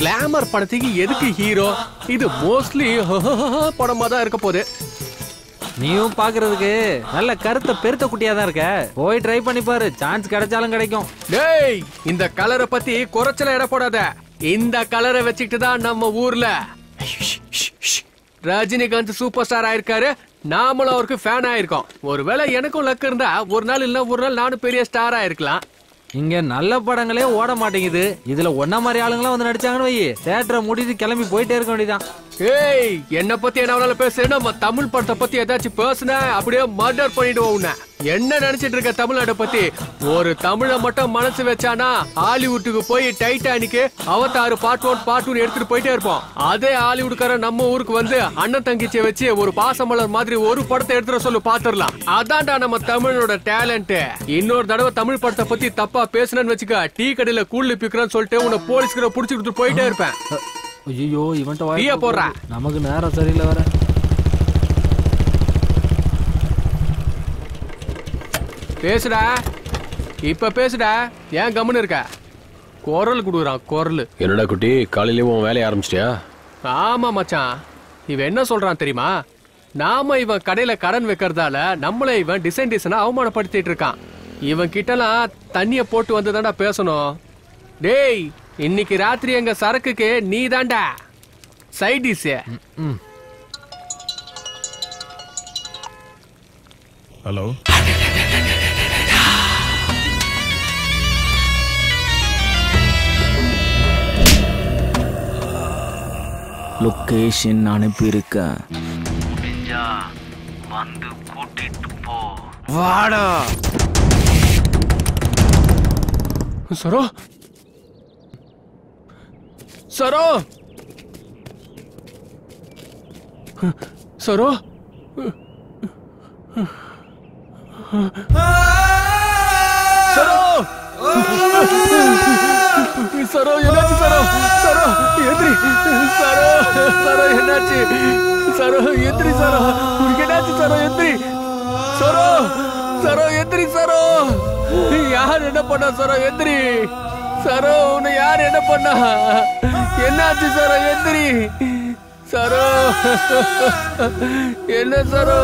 கிளாமர் படத்துக்கு எதுக்கு ஹீரோ? இது மோஸ்ட்லி படமா தான் இருக்க போகுது. நீயும் பாக்குறதுக்கு நல்ல கருத்த பெருத்த குட்டியா தான் இருக்க. போய் ட்ரை பண்ணி பாரு, சான்ஸ் கிடைச்சாலும் கிடைக்கும். டேய், இந்த கலரை பத்தி குறைச்சல இட போடாத. இந்த கலரை வச்சுக்கிட்டு தான் நம்ம ஊர்ல ரஜினிகாந்த் சூப்பர் ஸ்டார் ஆயிருக்காரு, நாமளும் அவருக்கு ஃபேன் ஆயிருக்கோம். ஒருவேளை எனக்கும் லக் இருந்தா ஒரு நாள் இல்ல ஒரு நாள் நானும் பெரிய ஸ்டார் ஆயிருக்கலாம். இங்க நல்ல படங்களே ஓட மாட்டேங்குது, இதுல ஒன்ன மாதிரி ஆளுங்களாம் வந்து நடிச்சாங்கன்னு வை, தியேட்டரை மூடிட்டு கிளம்பி போயிட்டே இருக்க வேண்டியதான். ஏய், என்ன பத்தி என்ன பேசுறேன், நம்ம தமிழ் படத்தை பத்தி ஏதாச்சும் பேசுன அப்படியே மர்டர் பண்ணிடுவோம் உன்னை. என்ன நினைச்சிட்டு இருக்க தமிழ்நாட்டை பத்தி? ஒரு தமிழை மட்டும் மனசு வச்சானா ஹாலிவுட்டுக்கு போய் டைட்டானிக், அவதார் பார்ட் 1 பார்ட் 2 எடுத்துட்டு போயிட்டே இருப்போம். அதே ஹாலிவுட்கார நம்ம ஊருக்கு வந்து அண்ணன் தங்கிச்சியை வச்சு ஒரு பாசமலர் மாதிரி ஒரு படத்தை எடுத்துட சொல்லு, பாத்துடலாம். அதான்டா நம்ம தமிழோட டேலண்ட். இன்னொரு தடவை தமிழ் படத்தை பத்தி தப்பா பேசுனேன்னு வச்சுக்க, டீ கடையில கூழ்ல பிக்கிறான்னு சொல்லிட்டு உன்னை போலீஸ்கிற புடிச்சுட்டு போயிட்டே இருப்பேன். ஐயோ, இவன்ட்ட டீயா போடுறா, நமக்கு நேரம் சரியில்லை வர. பேசுடா, இப்ப பேசுடா, ஏன் கம்முன்னு இருக்க? குரல் குடுக்குறான் குரல். என்னடா குட்டி, காலையிலேயே உன் வேலையை ஆரம்பிச்சிட்டியா? ஆமா மச்சான், இவன் என்ன சொல்றான் தெரியுமா? நாம இவன் கடையில கடன் வைக்கிறதால நம்மள இவன் டிசைனா அவமானப்படுத்திட்டு இருக்கான். இவன் கிட்டலாம் தண்ணிய போட்டு வந்து தாண்டா பேசணும். டேய், இன்னைக்கு ராத்திரி எங்க சரக்குக்கு நீ தாண்டா சைட் டிஷ். ஹலோ, லொகேஷன் அனுப்பியிருக்கேன், வந்து கூட்டிட்டு போ. வாடா. சரோ, சரோ, சரோ, சரோ, சரோ, என்னாச்சு சரோ? சரோ எந்திரி. சரோ, சரோ என்னாச்சு? சரோ எந்திரி. சரோ உனக்கு என்னாச்சு? சரோ எந்திரி. சரோ, சரோ எந்திரி. சரோ, யார் என்ன பண்ணா? சரோ எந்திரி. சரோ, உன்னை யார் என்ன பண்ணா? என்னாச்சு? சரோ எந்திரி. சரோ, என்ன சரோ?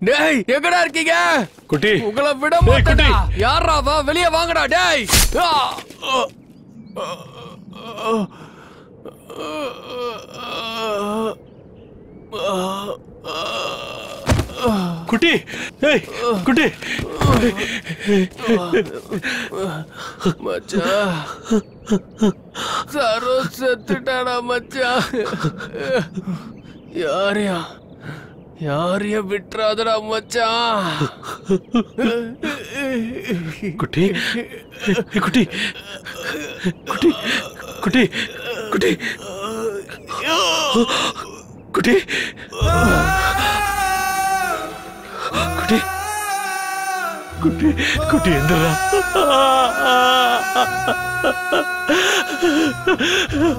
டேய், எங்கடா இருக்கீங்க? குட்டி, உங்களை விட மாட்டேன்டா. யாரா வா, வெளியே வாங்கடா. டேய், குட்டி, ஏய் குட்டி. மச்சான், சரோ செத்துட்டாடா மச்சான். யாரையும் விட்டுறாதடா மச்சான். குட்டி, குட்டி, குட்டி, குட்டி, குட்டி, குட்டி, குட்டி, குட்டி, குட்டி எந்திரா.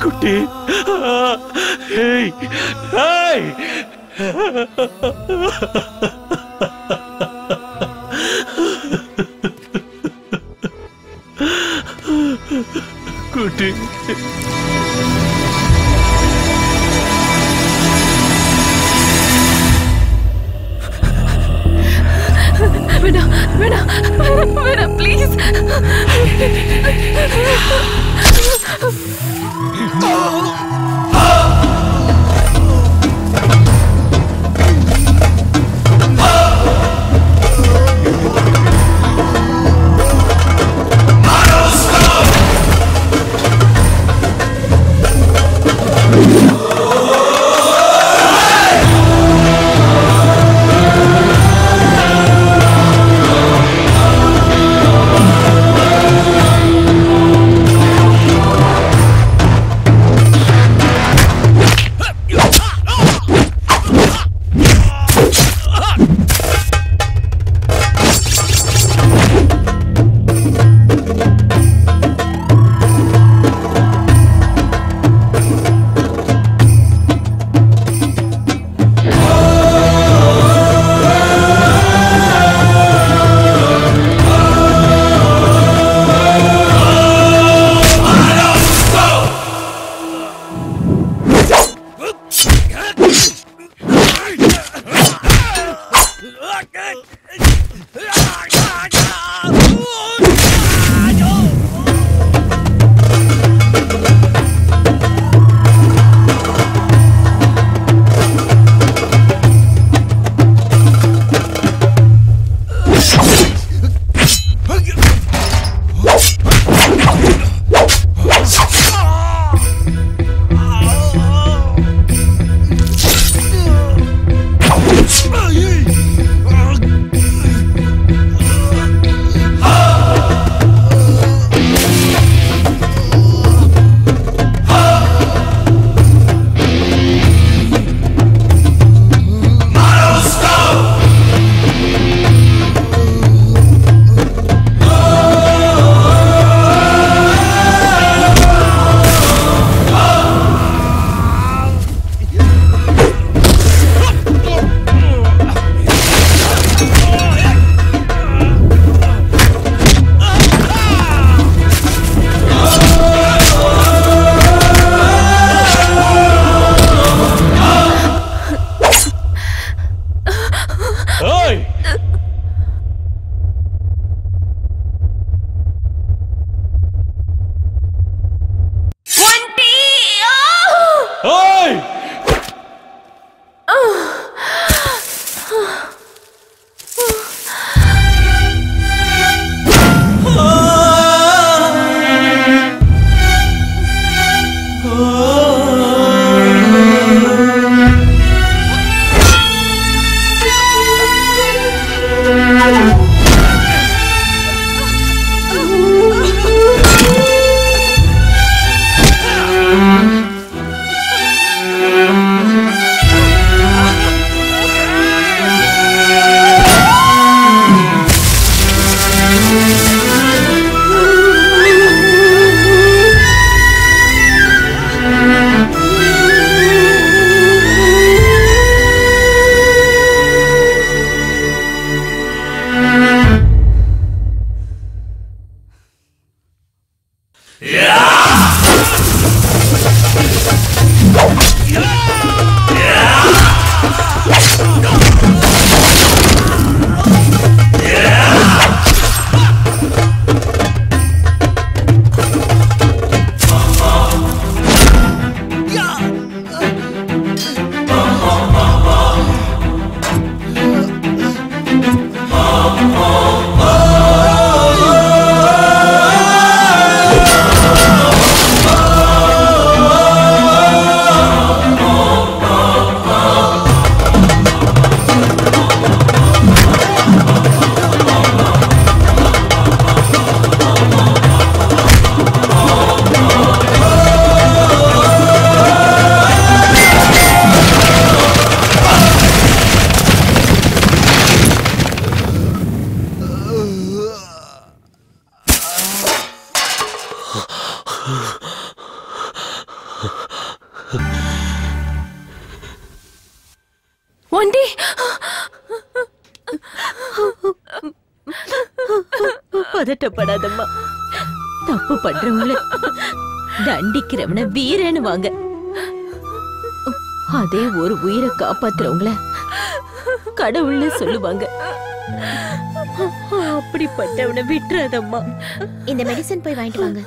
குட்டி, ஏய், ஏய். குட்டி, வேணாம் வேணாம் பதட்டப்படாதம்மா. தப்பு பண்றவங்கள தண்டிக்கிறவன வீரன்னு வாங்க. அதே ஒரு உயிரை காப்பாத்துறவங்கள கடவுள்னு சொல்லுவாங்க. அப்படிப்பட்டவனை விட்டுறாதம்மா. இந்த மெடிசன் போய் வாங்கிட்டு வாங்க.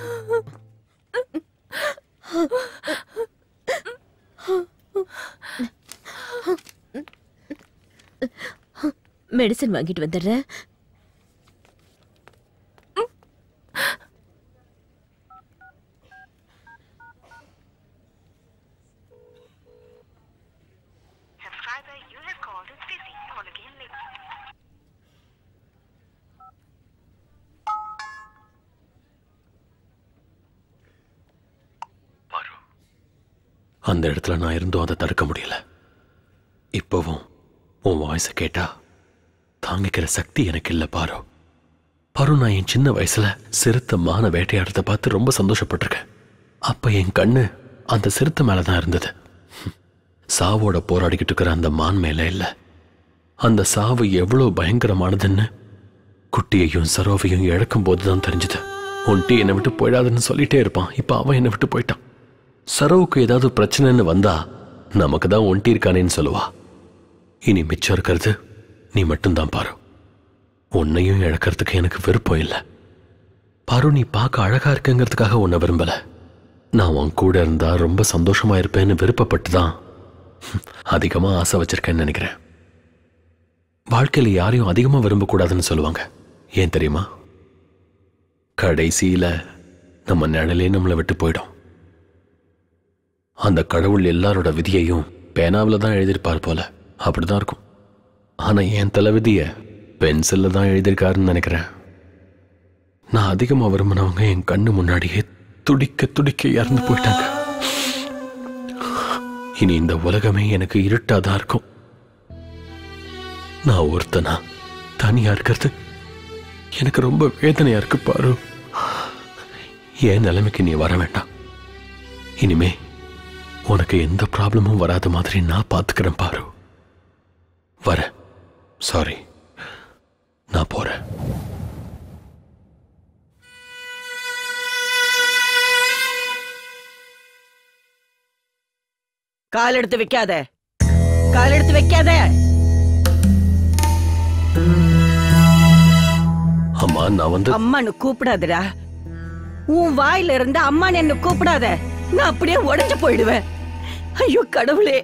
மெடிசன் வாங்கிட்டு வந்துடுறேன். அந்த இடத்துல நான் இருந்தும் அதை தடுக்க முடியல. இப்போவும் உன் வாய்ஸை கேட்டா தாங்கிக்கிற சக்தி எனக்கு இல்லை பாரு. பாரு, நான் என் சின்ன வயசுல சிறுத்தை மான வேட்டையாடுறத பார்த்து ரொம்ப சந்தோஷப்பட்டிருக்கேன். அப்ப என் கண்ணு அந்த சிறுத்தை மேலதான் இருந்தது. சாவோட போராடிக்கிட்டு இருக்கிற அந்த மான் மேல இல்லை. அந்த சாவு எவ்வளவு பயங்கரமானதுன்னு குட்டியையும் சரோவையும் இழக்கும் போதுதான் தெரிஞ்சது. ஒன்ட்டி என்னை விட்டு போயிடாதுன்னு சொல்லிட்டே இருப்பான். இப்ப அவன் என்னை விட்டு போயிட்டான். சரோவுக்கு ஏதாவது பிரச்சனைன்னு வந்தா நமக்கு தான் ஒன்ட்டி இருக்கானேன்னு சொல்லுவா. இனி மிச்சம் இருக்கிறது நீ மட்டும்தான் பாரு. உன்னையும் இழக்கிறதுக்கு எனக்கு விருப்பம் இல்லை. பாரு, நீ பார்க்க அழகா இருக்குங்கிறதுக்காக உன்னை விரும்பல. நான் உன் கூட இருந்தா ரொம்ப சந்தோஷமா இருப்பேன்னு விருப்பப்பட்டு தான் அதிகமா ஆசை வச்சிருக்கேன்னு நினைக்கிறேன். வாழ்க்கையில யாரையும் அதிகமா விரும்பக்கூடாதுன்னு சொல்லுவாங்க. ஏன் தெரியுமா? கடைசியில நம்ம நிழலே நம்மளை விட்டு போயிடும். அந்த கடவுள் எல்லாரோட விதியையும் பேனாவில் தான் எழுதியிருப்பார் போல. அப்படிதான் இருக்கும். ஆனா என் தலைவிதிய பென்சில்ல தான் எழுதியிருக்காருன்னு நினைக்கிறேன். நான் அதிகமா விரும்பினவங்க என் கண்ணு முன்னாடியே துடிக்க துடிக்க இறந்து போயிட்டாங்க. இனி இந்த உலகமே எனக்கு இருட்டாதான் இருக்கும். நான் ஒருத்தனா தனியா இருக்கிறது எனக்கு ரொம்ப வேதனையா இருக்கு பாரு. என் நிலைமைக்கு நீ வர வேண்டாம். இனிமே உனக்கு எந்த ப்ராப்ளமும் வராத மாதிரி நான் பார்த்துக்கிறேன் பாரு. வர சாரி, நான் போறேன். கால் எடுத்து வைக்காத, கால் எடுத்து வைக்காத. அம்மா, நான் வந்து அம்மான்னு கூப்பிடாதடா. உன் வாயில இருந்து அம்மான்னு என்ன கூப்பிடாத. நான் அப்படியே உடைஞ்சு போயிடுவேன். ஐயோ கடவுளே,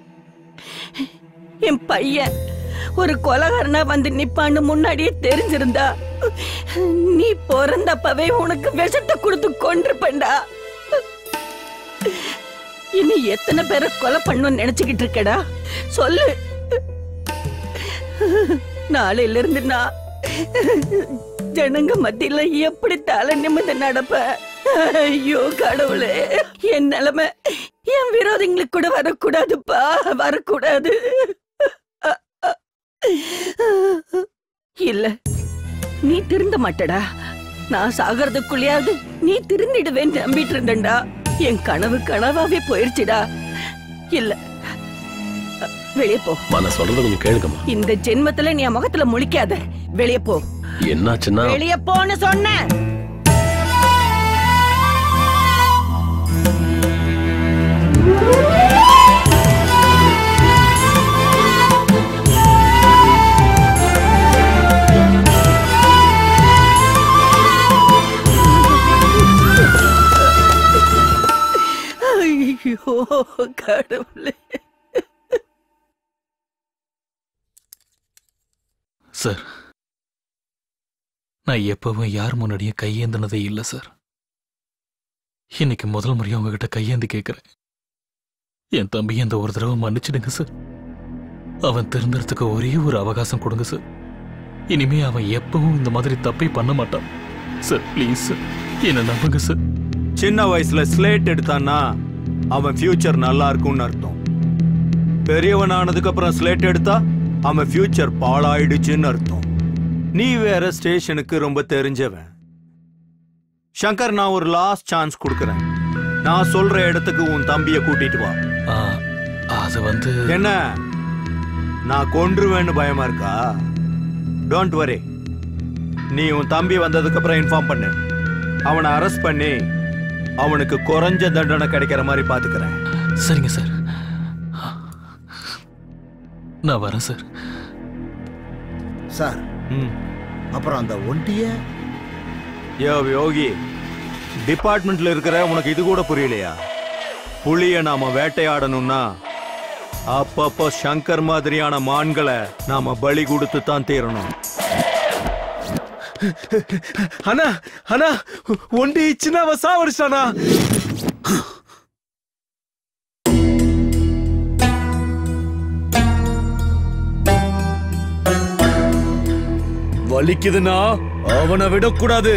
என் பையன் ஒரு கொலகாரனா வந்து நிப்பான்னு முன்னாடியே தெரிஞ்சிருந்தா நீ பிறந்தப்பவே உனக்கு விஷத்தை கொடுத்து கொன்றுப்பேன்டா. இனி எத்தனை பேரை கொலை பண்ணணும்னு நினைச்சுக்கிட்டு இருக்கடா சொல்லு. நாளையில இருந்து நான் ஜனங்க மத்தியில எப்படி தலை நிமிர்ந்து நடப்ப? ஐயோ கடவுளே, என் நிலைமை என் விரோதிங்களுக்கு கூட வரக்கூடாதுப்பா, வரக்கூடாது. இல்ல, நீ திருந்த மாட்டடா. நான் சாகிறதுக்குள்ளயாவது நீ திருந்திடுவேன்னு நம்பிட்டு இருந்தேன்டா. என் கனவு கனவாவே போயிருச்சுடா. இல்ல, வெளியே போ. நான் சொல்றது கொஞ்சம் கேளுங்கம்மா. இந்த ஜென்மத்துல நீ என் முகத்துல முழிக்காத. வெளியே போ. என்னாச்சுன்னா வெளியே போன்னு சொன்ன. ஐயோ கடவுளே. சார், நான் எப்பவும் யார் முன்னாடியும் கையேந்தினதே இல்லை சார். இன்னைக்கு முதல் முறையா உங்ககிட்ட கையேந்தி கேட்கிறேன். என் தம்பி அந்த ஒரு தடவை மன்னிச்சிடுங்க சார். அவன் திருந்துறதுக்கு ஒரே ஒரு அவகாசம் கொடுங்க சார். இனிமே அவன் எப்பவும் இந்த மாதிரி தப்பை பண்ண மாட்டான் சார். ப்ளீஸ் சார், என்ன நம்புங்க சார். சின்ன வயசுல ஸ்லேட் எடுத்தான்னா அவன் ஃபியூச்சர் நல்லா இருக்கும்னு அர்த்தம். பெரியவன் ஆனதுக்கு அப்புறம் ஸ்லேட் எடுத்தா அவன் ஃபியூச்சர் பாழாயிடுச்சுன்னு அர்த்தம். நீ வேற ஸ்டேஷனுக்கு ரொம்ப தெரிஞ்சவன். சங்கர், நான் ஒரு லாஸ்ட் சான்ஸ் கொடுக்கறேன். நான் சொல்ற இடத்துக்கு உன் தம்பிய கூட்டிட்டு வா. அது வந்து என்ன, நான் கொன்றுவேன்னு பயமா இருக்கா? Don't worry. நீ உன் தம்பி வந்ததுக்கு அப்புறம் இன்ஃபார்ம் பண்ணு. அவனை அரெஸ்ட் பண்ணி அவனுக்கு குறைஞ்ச தண்டனை கிடைக்கிற மாதிரி பாத்துக்கிறேன். சரிங்க சார், நான் வரேன் சார். சார், அப்புறம் அந்த ஒண்டிய யோகி, டிபார்ட்மெண்ட்ல இருக்கிற உனக்கு இது கூட புரியலையா? புலிய நாம வேட்டையாடணும்னா அப்பப்போ சங்கர் மாதிரியான மான்களை நாம பலி கொடுத்து தான் தீரணும். அண்ணா அண்ணா, ஒண்டி சின்னவ சாவடிச்சானா? வலிக்குதுன்னா அவனை விடக்கூடாது.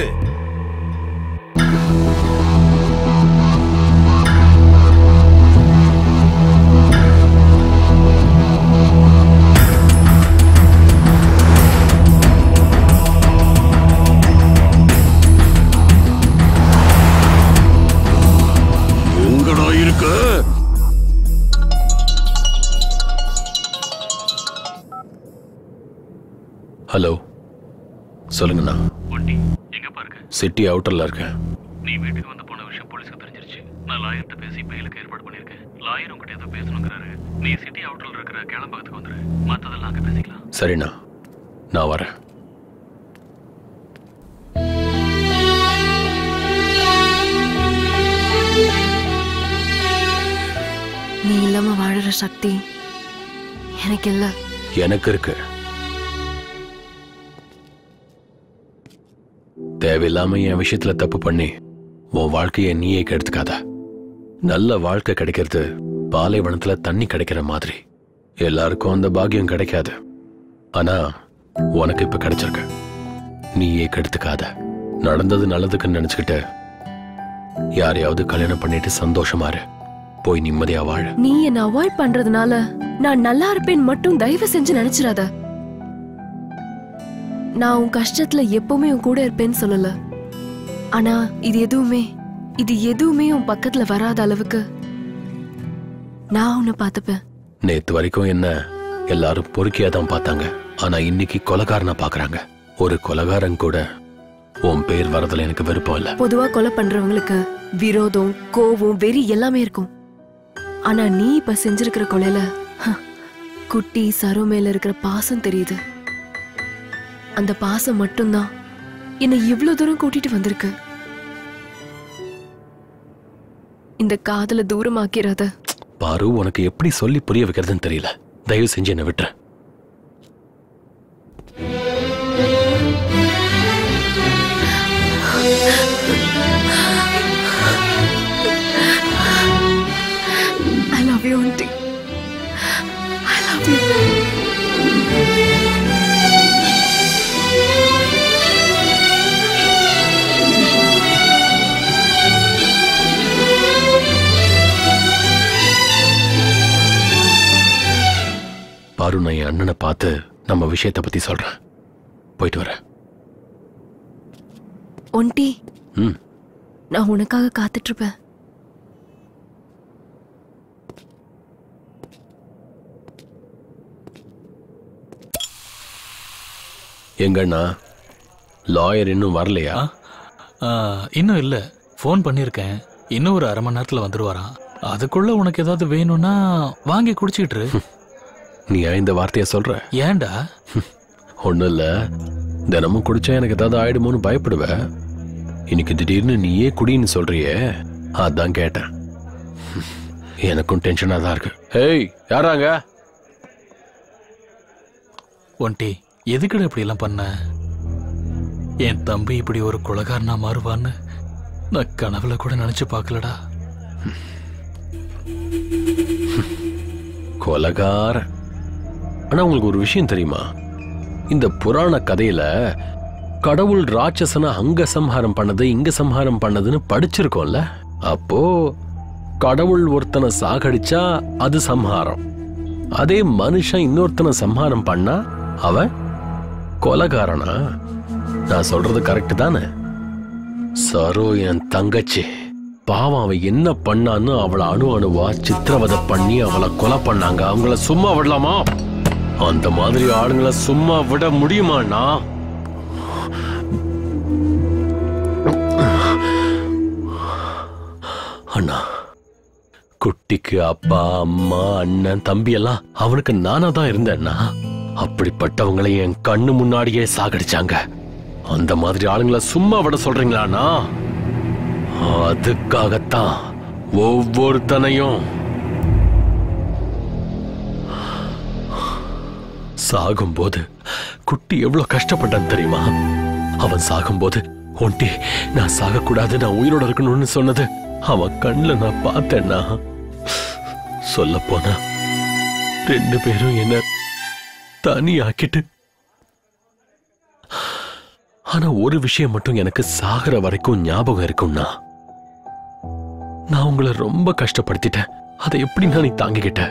எங்கடா இருக்க? ஹலோ, சொல்லுங்கண்ணா. ஒண்டி எங்க பாருங்க? சிட்டி அவுட்டர்ல இருக்கேன். நீ வீட்டுக்கு வந்து போன விஷயம் போலீஸ்க்கு தெரிஞ்சிருச்சு. நான் லாயர்கிட்ட பேசி பெயிலுக்கு ஏற்பாடு பண்ணிருக்கேன். லாயர் உங்ககிட்ட ஏதோ பேசணுங்கிறாரு. நீ சிட்டி அவுட்டர்ல இருக்கிற கேளம்பகத்துக்கு வந்துரு. மத்ததெல்லாம் அங்க பேசிக்கலாம். சரிண்ணா, நான் வரேன். நீ இல்லாம வாழற சக்தி எனக்கு இல்ல. எனக்கு இருக்கு. தேவையில்லாம என் விஷயத்துல தப்பு பண்ணி உன் வாழ்க்கையை நீயே கெடுத்துக்காத. நல்ல வாழ்க்கை கிடைக்கிறது பாலைவனத்துல தண்ணி கிடைக்கிற மாதிரி. எல்லாருக்கும் அந்த பாக்கியம் கிடைக்காது. ஆனா உனக்கு இப்ப கிடைச்சிருக்க. நீயே கெடுத்துக்காத. நடந்தது நல்லதுக்குன்னு நினைச்சுக்கிட்டு யாரையாவது கல்யாணம் பண்ணிட்டு சந்தோஷமா இரு. போய் நிம்மதியா வாழ. நீ என்ன அவாய்ட் பண்றதுனால நான் நல்லா இருப்பேன் மட்டும் தயவு செஞ்சு நினைச்சிடாத. நான் உன் கஷ்டத்துல எப்பவுமே உன் கூட இருப்பேன்னு சொல்லல. ஆனா இது எதுவுமே உன் பக்கத்துல வராத அளவுக்கு நான் உன்னை பார்த்துப்பேன். நேத்து வரைக்கும் என்ன எல்லாரும் பொறுக்கியா தான் பார்த்தாங்க. ஆனா இன்னைக்கு கொலைகாரனா பாக்குறாங்க. ஒரு கொலைகாரன் கூட உன் பேர் வரதுல எனக்கு விருப்பம் இல்ல. பொதுவா கொலை பண்றவங்களுக்கு விரோதம், கோவம், வெறி எல்லாமே இருக்கும். ஆனா நீ இப்ப செஞ்சிருக்கிற கொலையில குட்டி சரோ மேல இருக்கிற பாசம் தெரியுது. அந்த பாசம் மட்டும்தான் என்னை இவ்வளவு தூரம் கூட்டிட்டு வந்திருக்கு. இந்த காதல தூரமாக்கிறாத. பாரு, உனக்கு எப்படி சொல்லி புரிய வைக்கிறதுன்னு தெரியல. தயவு செஞ்சு என்ன விட்டுற. I love you, auntie. I love you. பாரு, நான் என் அண்ணனை பார்த்து நம்ம விஷயத்தை பத்தி சொல்றேன். போயிட்டு வரேன். ஒண்டி, ம், நான் உனக்காக காத்துட்டு இருப்பேன். எங்கண்ணா லாயர் இன்னும் வரலையா? இன்னும் இல்ல. ஃபோன் பண்ணிருக்கேன். இன்னும் ஒரு 1/2 மணி நேரத்துல வந்துருவாராம். அதுக்குள்ள உனக்கு ஏதாவது வேணும்னா வாங்கி குடிச்சிட்டு இரு. நீ இந்த வார்த்தைய சொல்ற? ஏன்டா? ஒண்ணும் இல்ல, தினமும் குடிச்சா எனக்கு ஏதாவது ஆயிடுமோன்னு பயப்படுவ. இன்னைக்கு திடீர்னு நீயே குடின்னு சொல்றியே, அதான் கேட்டேன். எனக்கும் டென்ஷனா தான் இருக்கு. ஏய், யாராங்க? ஒண்டி, எதுக்குடா இப்படி எல்லாம் பண்ண? என் தம்பி இப்படி ஒரு கொலைகாரனா மாறுவான்னு நான் கனவுல கூட நினைச்சு பார்க்கலடா. கொலைகார. ஆனா உங்களுக்கு ஒரு விஷயம் தெரியுமா? இந்த புராண கதையில கடவுள் ராட்சசனை அங்க சம்ஹாரம் பண்ணது இங்க சம்ஹாரம் பண்ணதுன்னு படிச்சிருக்கோம்ல. அப்போ கடவுள் ஒருத்தனை சாகடிச்சா அது சம்ஹாரம். அதே மனுஷன் இன்னொருத்தனை சம்ஹாரம் பண்ணா அவன் கொலைகாரனா? நான் சொல்றது கரெக்ட் தானே? சரோ என் தங்கச்சி பாவம். அவ என்ன பண்ணான்னு அவளை அணுவா சித்திரவதை பண்ணி அவளை கொலை பண்ணாங்க. அவங்கள சும்மா விடலாமா? அந்த மாதிரி ஆளுங்களை சும்மா விட முடியுமாண்ணா? அண்ணா, குட்டிக்கு அப்பா, அம்மா, அண்ணன், தம்பி எல்லாம் அவனுக்கு நானா தான் இருந்தேன்னா. அப்படிப்பட்டவங்களை என் கண்ணு முன்னாடியே சாகடிச்சாங்க. அந்த மாதிரி ஆளுங்களை சும்மா விட சொல்றீங்களாண்ணா? அதுக்காகத்தான் ஒவ்வொருத்தனையும் சாகும்போது குட்டி எவ்வளவு கஷ்டப்பட்டான் தெரியுமா? அவன் சாகும்போது ஒண்டி நான் சாகக்கூடாது, நான் உயிரோட இருக்கணும்னு சொன்னது அவன் கண்ணுல நான் பார்த்தேன்னா. சொல்ல போனா 2 பேரும் என்ன தனியாக்கிட்டு. ஆனா ஒரு விஷயம் மட்டும் எனக்கு சாகர வரைக்கும் ஞாபகம் இருக்கும்னா, நான் உங்களை ரொம்ப கஷ்டப்படுத்திட்டேன். அதை எப்படி நான் நீ தாங்கிக்கிட்ட?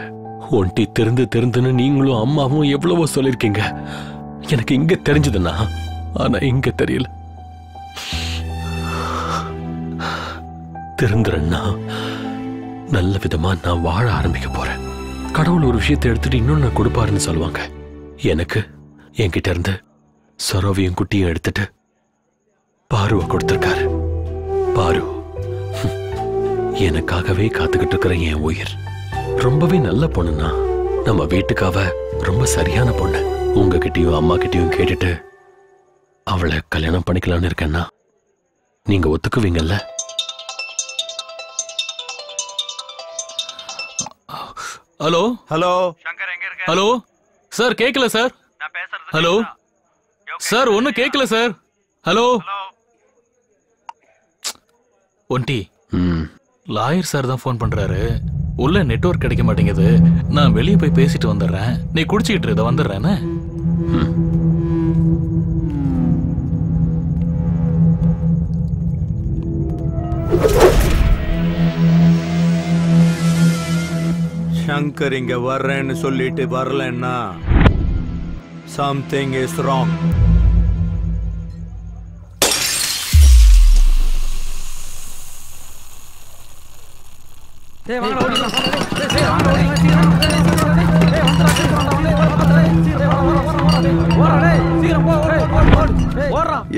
ஒண்டி திருந்துன்னு நீங்களும் அம்மாவும் எவ்வளவோ சொல்லிருக்கீங்க. எனக்கு இங்க தெரிஞ்சதுன்னா, ஆனா இங்க தெரியல. திருந்துறேன்னா நல்ல விதமா நான் வாழ ஆரம்பிக்க போறேன். கடவுள் ஒரு விஷயத்தை எடுத்துட்டு இன்னொன்னு கொடுப்பாருன்னு சொல்லுவாங்க. எனக்கு என்கிட்ட இருந்து சரோவியும் குட்டியும் எடுத்துட்டு பாருவை கொடுத்திருக்காரு. பாரு எனக்காகவே காத்துக்கிட்டு இருக்கிற என் உயிர். ரொம்பவே நல்ல பொண்ணுன்னா, நம்ம வீட்டுக்காவ ரொம்ப சரியான பொண்ணு. உங்ககிட்டயும் அம்மா கிட்டயும் கேட்டுட்டு அவளை கல்யாணம் பண்ணிக்கலாம்னு இருக்கேன்னா நீங்க ஒத்துக்குவீங்கல்ல? ஹலோ ஹலோ ஹலோ சார், கேட்கல சார். ஹலோ சார், ஒன்னும் கேட்கல சார். ஹலோ ஒன்டி, லாயர் சார் தான் போன் பண்றாரு. உள்ள நெட்வொர்க் கிடைக்க மாட்டேங்குது. நான் வெளியே போய் பேசிட்டு வந்துடுறேன். நீ குடிச்சிட்டு இத வந்துடுறேன்னு. சங்கர் இங்க வர்றேன்னு சொல்லிட்டு வரலன்னா something is wrong.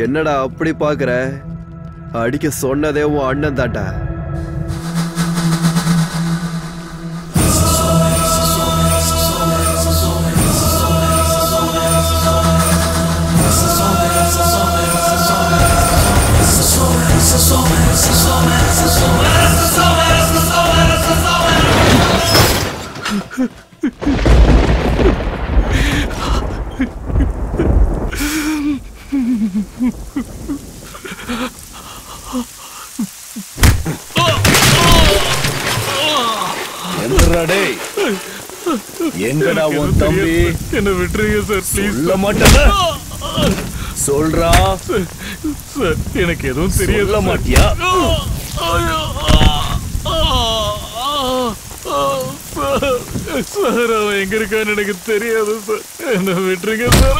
என்னடா அப்படி பாக்குற? அடிக்க சொன்னதே உன் அண்ணன் தாண்டா. எங்கடா உன் தம்பி? என்ன விட்டுருங்க சார், ப்ளீஸ். சொல்ல மாட்டேன். சொல்றா சார், எனக்கு எதுவும் தெரியாது. சொல்ல மாட்டியா? சார், அவன் எங்க இருக்கான்னு எனக்கு தெரியாது சார். என்ன விட்டுருங்க சார்.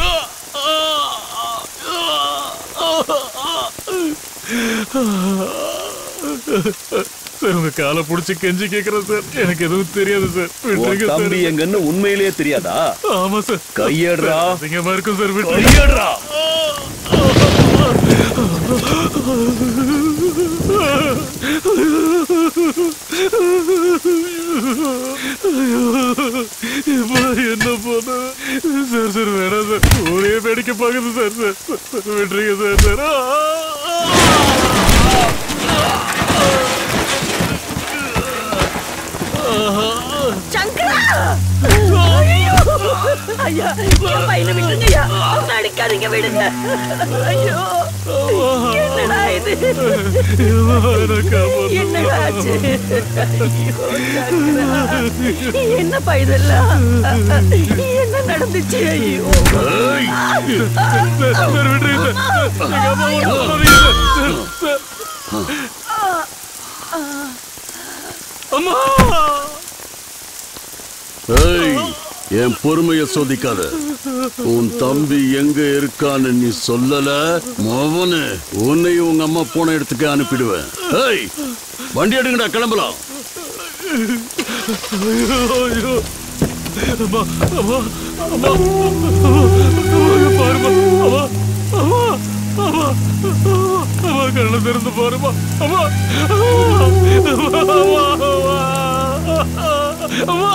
சார், உங்க காலை புடிச்சு கெஞ்சி கேக்குறேன் சார். எனக்கு எதுவும் தெரியாது சார். விட்டுருங்க சார். தம்பி எங்கன்னு உண்மையிலேயே தெரியாதா? ஆமா சார். கையேடுறா. அதிகமா இருக்கும் சார். கையேடுறா. என்ன போன சார்? சார் வேணாம் சார். ஒரே வேடிக்கை பாக்குது சார். சார் விட்டுருங்க சார். சார் சங்கரா! ஐயா, என் பையனை விட்டுருங்கய்யா. அவனை அடிக்காதீங்க, விடுங்க. ஐயோ, என்னடா இது? என்னடா ஆச்சு? ஐயோ, என்னப்பா இதெல்லாம்? என்ன நடந்துச்சு? ஐயோ, என் பொறுமைய சோதிக்காத. உன் தம்பி எங்க இருக்கான்னு நீ சொல்லல மோவனு, உன்னையும் உங்க அம்மா போன இடத்துக்கு அனுப்பிடுவேன். வண்டி எடுங்கடா, கிளம்பலாம். கண்ண திறந்து பாருமா. அம்மா, அம்மா,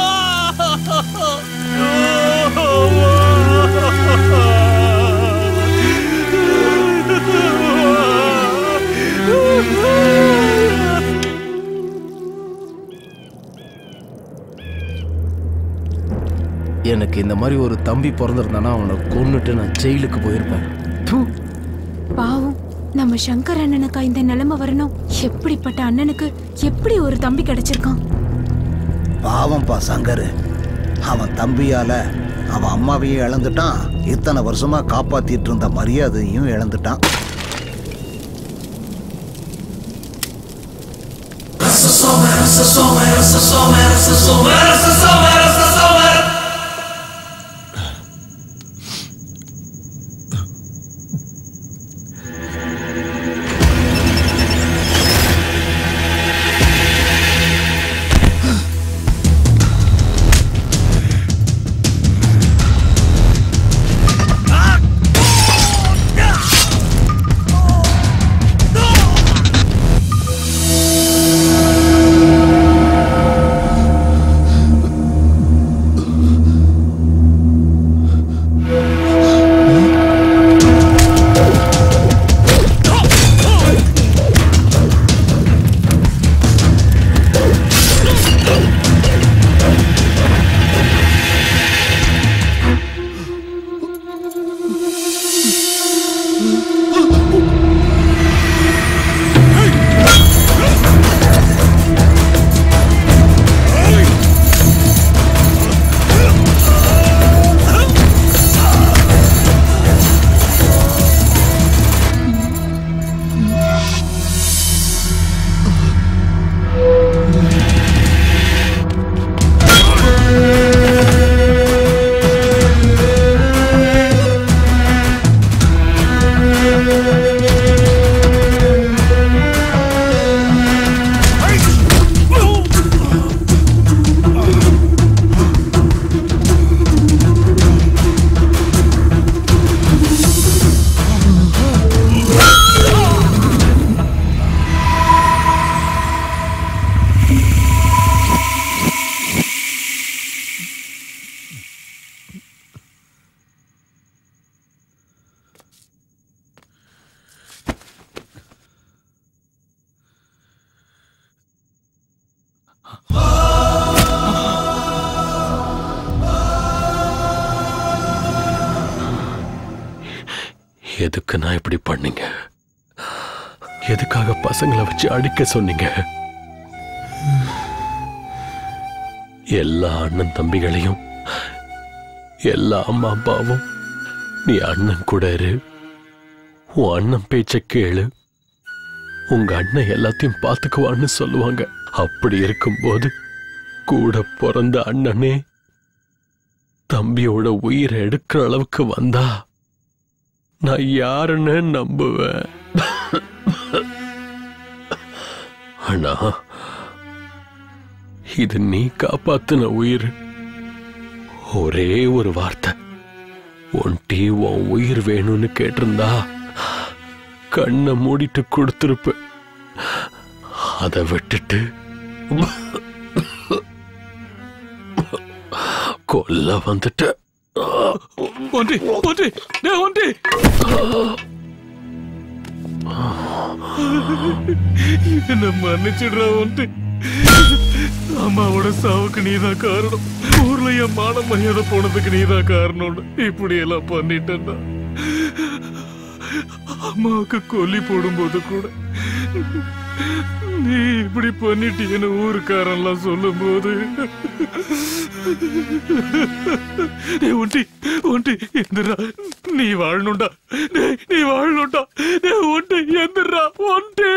எனக்கு இந்த மாதிரி ஒரு தம்பி பிறந்திருந்தானா அவனை கொன்னுட்டு நான் ஜெயிலுக்கு போயிருப்பேன். பாவம், நம்ம சங்கர் அண்ணனுக்கா இந்த நிலைமை வரணும்? எப்படிப்பட்ட அண்ணனுக்கு எப்படி ஒரு தம்பி கிடைச்சிருக்கான்? பாவம்பா சங்கர், அவன் தம்பியால அவன் அம்மாவையும் இழந்துட்டான், இத்தனை வருஷமா காப்பாத்திட்டு இருந்த மரியாதையும் இழந்துட்டான். எதுக்கு நான் இப்படி பண்ணீங்க? எதுக்காக பசங்களை வச்சு அடிக்க சொன்னீங்க? எல்லா அண்ணன் தம்பிகளையும், எல்லா அம்மா அப்பாவும் நீ அண்ணன் கூட இரு, உன் அண்ணன் பேச்ச கேளு, உங்க அண்ணன் எல்லாத்தையும் பார்த்துக்குவான்னு சொல்லுவாங்க. அப்படி இருக்கும்போது கூட பிறந்த அண்ணனே தம்பியோட உயிரை எடுக்கிற அளவுக்கு வந்தா நான் யாருன்னு நம்புவேன்? அண்ணா, இது நீ காப்பாத்தின உயிர். ஒரே ஒரு வார்த்தை, ஒன்டி உன் உயிர் வேணும்னு கேட்டிருந்தா கண்ணை மூடிட்டு கொடுத்திருப்ப. அதை விட்டுட்டு கொல்ல வந்துட்ட. ஒன்றி ஒன்றி ஒன்றி என்ன மன்னிச்சிடுறா ஒன்றி. அம்மாவோட சாவுக்கு நீதான் காரணம். ஊர்ல என் மான மரியாதை போனதுக்கு நீதான் காரணம். இப்படி எல்லாம் பண்ணிட்டேன்னா அம்மாவுக்கு கொல்லி போடும்போது கூட நீ இப்படி பண்ணிட்டீன்னு ஊருக்காரெல்லாம் சொல்லும் போது ஒண்டி ஒண்டி எந்திரா, நீ வாழணும்டா, நீ வாழணும்டா, ஒண்டி எந்திரா ஒண்டி.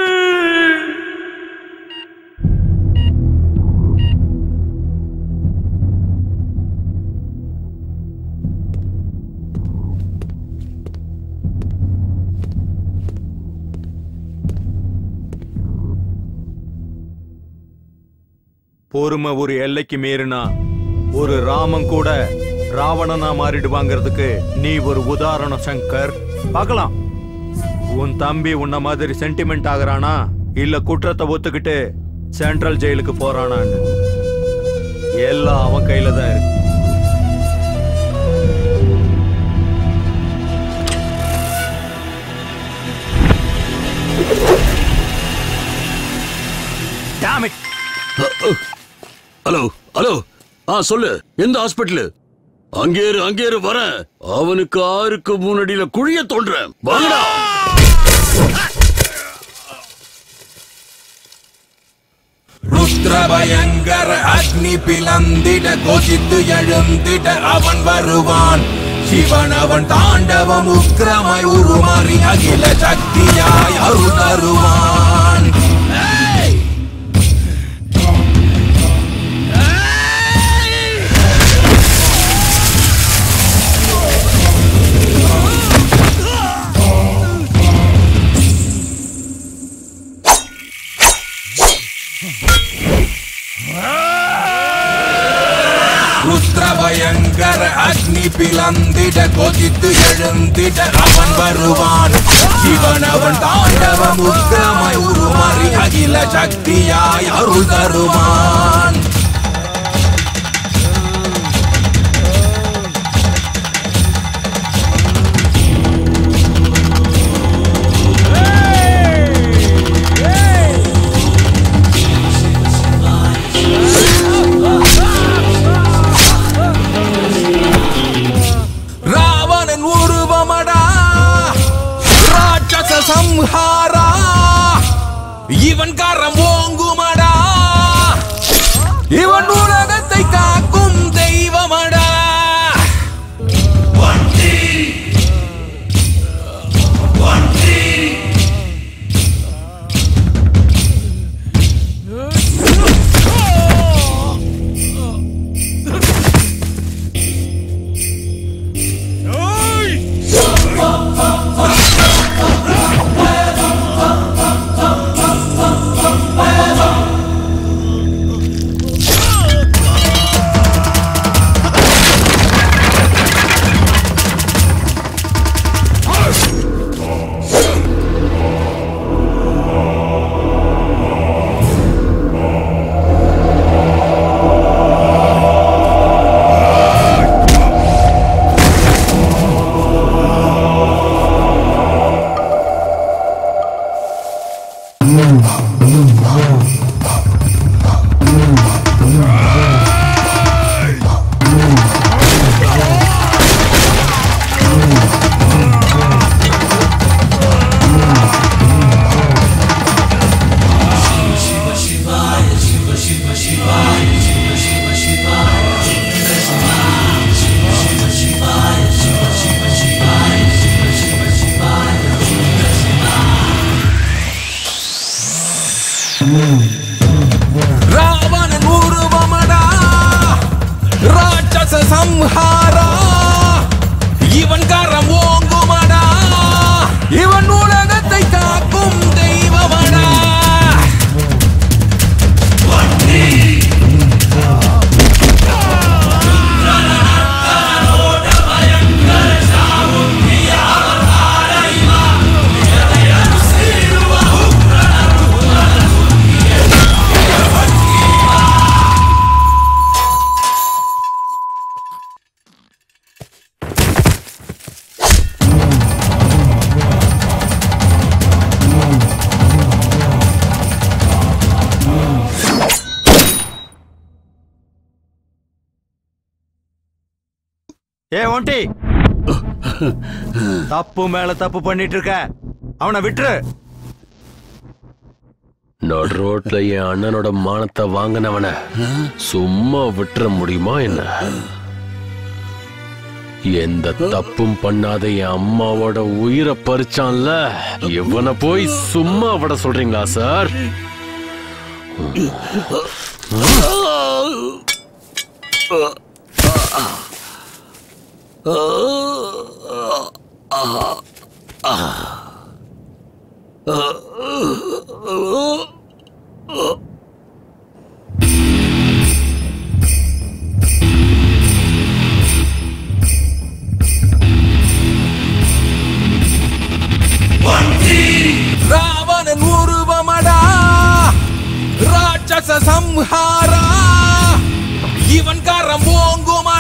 பொறுமை ஒரு எல்லைக்கு மீறினா ஒரு ராமன் கூட ராவணனா மாறிடுவாங்கிறதுக்கு நீ ஒரு உதாரணம் சங்கர். பார்க்கலாம், உன் தம்பி உன்ன மாதிரி சென்டிமெண்ட் ஆகுறானா இல்ல குற்றத்தை ஒத்துக்கிட்டு சென்ட்ரல் ஜெயிலுக்கு போறானான்னு. எல்லாம் அவன் கையில தான் இருக்கு. ஹலோ ஹலோ, சொல்லு, எந்த ஹாஸ்பிட்டலு? அங்கேரு வர அவனுக்கு 6க்கு 3 அடியில குழிய தோன்றேன். வாங்கடா. ருத்ரபயங்கர அக்னி பிளந்திட கோஷித்து எழுந்திட அவன் வருவான். சிவன் அவன் தாண்டவம் உக்கிரமாய் உருமாறி அகில சக்தியாய் அருள் தருவான். ருத்ரபயங்கர அக்னி பிளந்திட கோஷித்து எழுந்திட அவன் வருவான். சிவன் அவன் தாண்டவம் உக்கிரமாய் உருமாறி அகில சக்தியாய் அருள் தருவான். சம்ஹாரா இவன் கரம் ஓங்குமடா. இவன் உலகத்தை காக்கும் தெய்வமடா. ராவணன் உருவமடா ராட்சச சம்ஹாரா. இவன் கரம் ஓங்குமடா. இவன் உலகத்தை காக்கும் தெய்வமடா. ஏ ஒண்டி, தப்பு மேல தப்பு பண்ணிட்டு இருக்க. அவனை விட்டுரு. நடு ரோட்ல என் அண்ணனோட மானத்தை வாங்கினவன சும்மா விட்டுற முடியுமா என்ன? எந்த தப்பும் பண்ணாத என் அம்மாவோட உயிரை பறிச்சான்ல, இவனை போய் சும்மா விட சொல்றீங்களா சார்? ராவணன் உருவமடா ராட்சச சம்ஹாரா. இவன் கரம் ஓங்குமடா.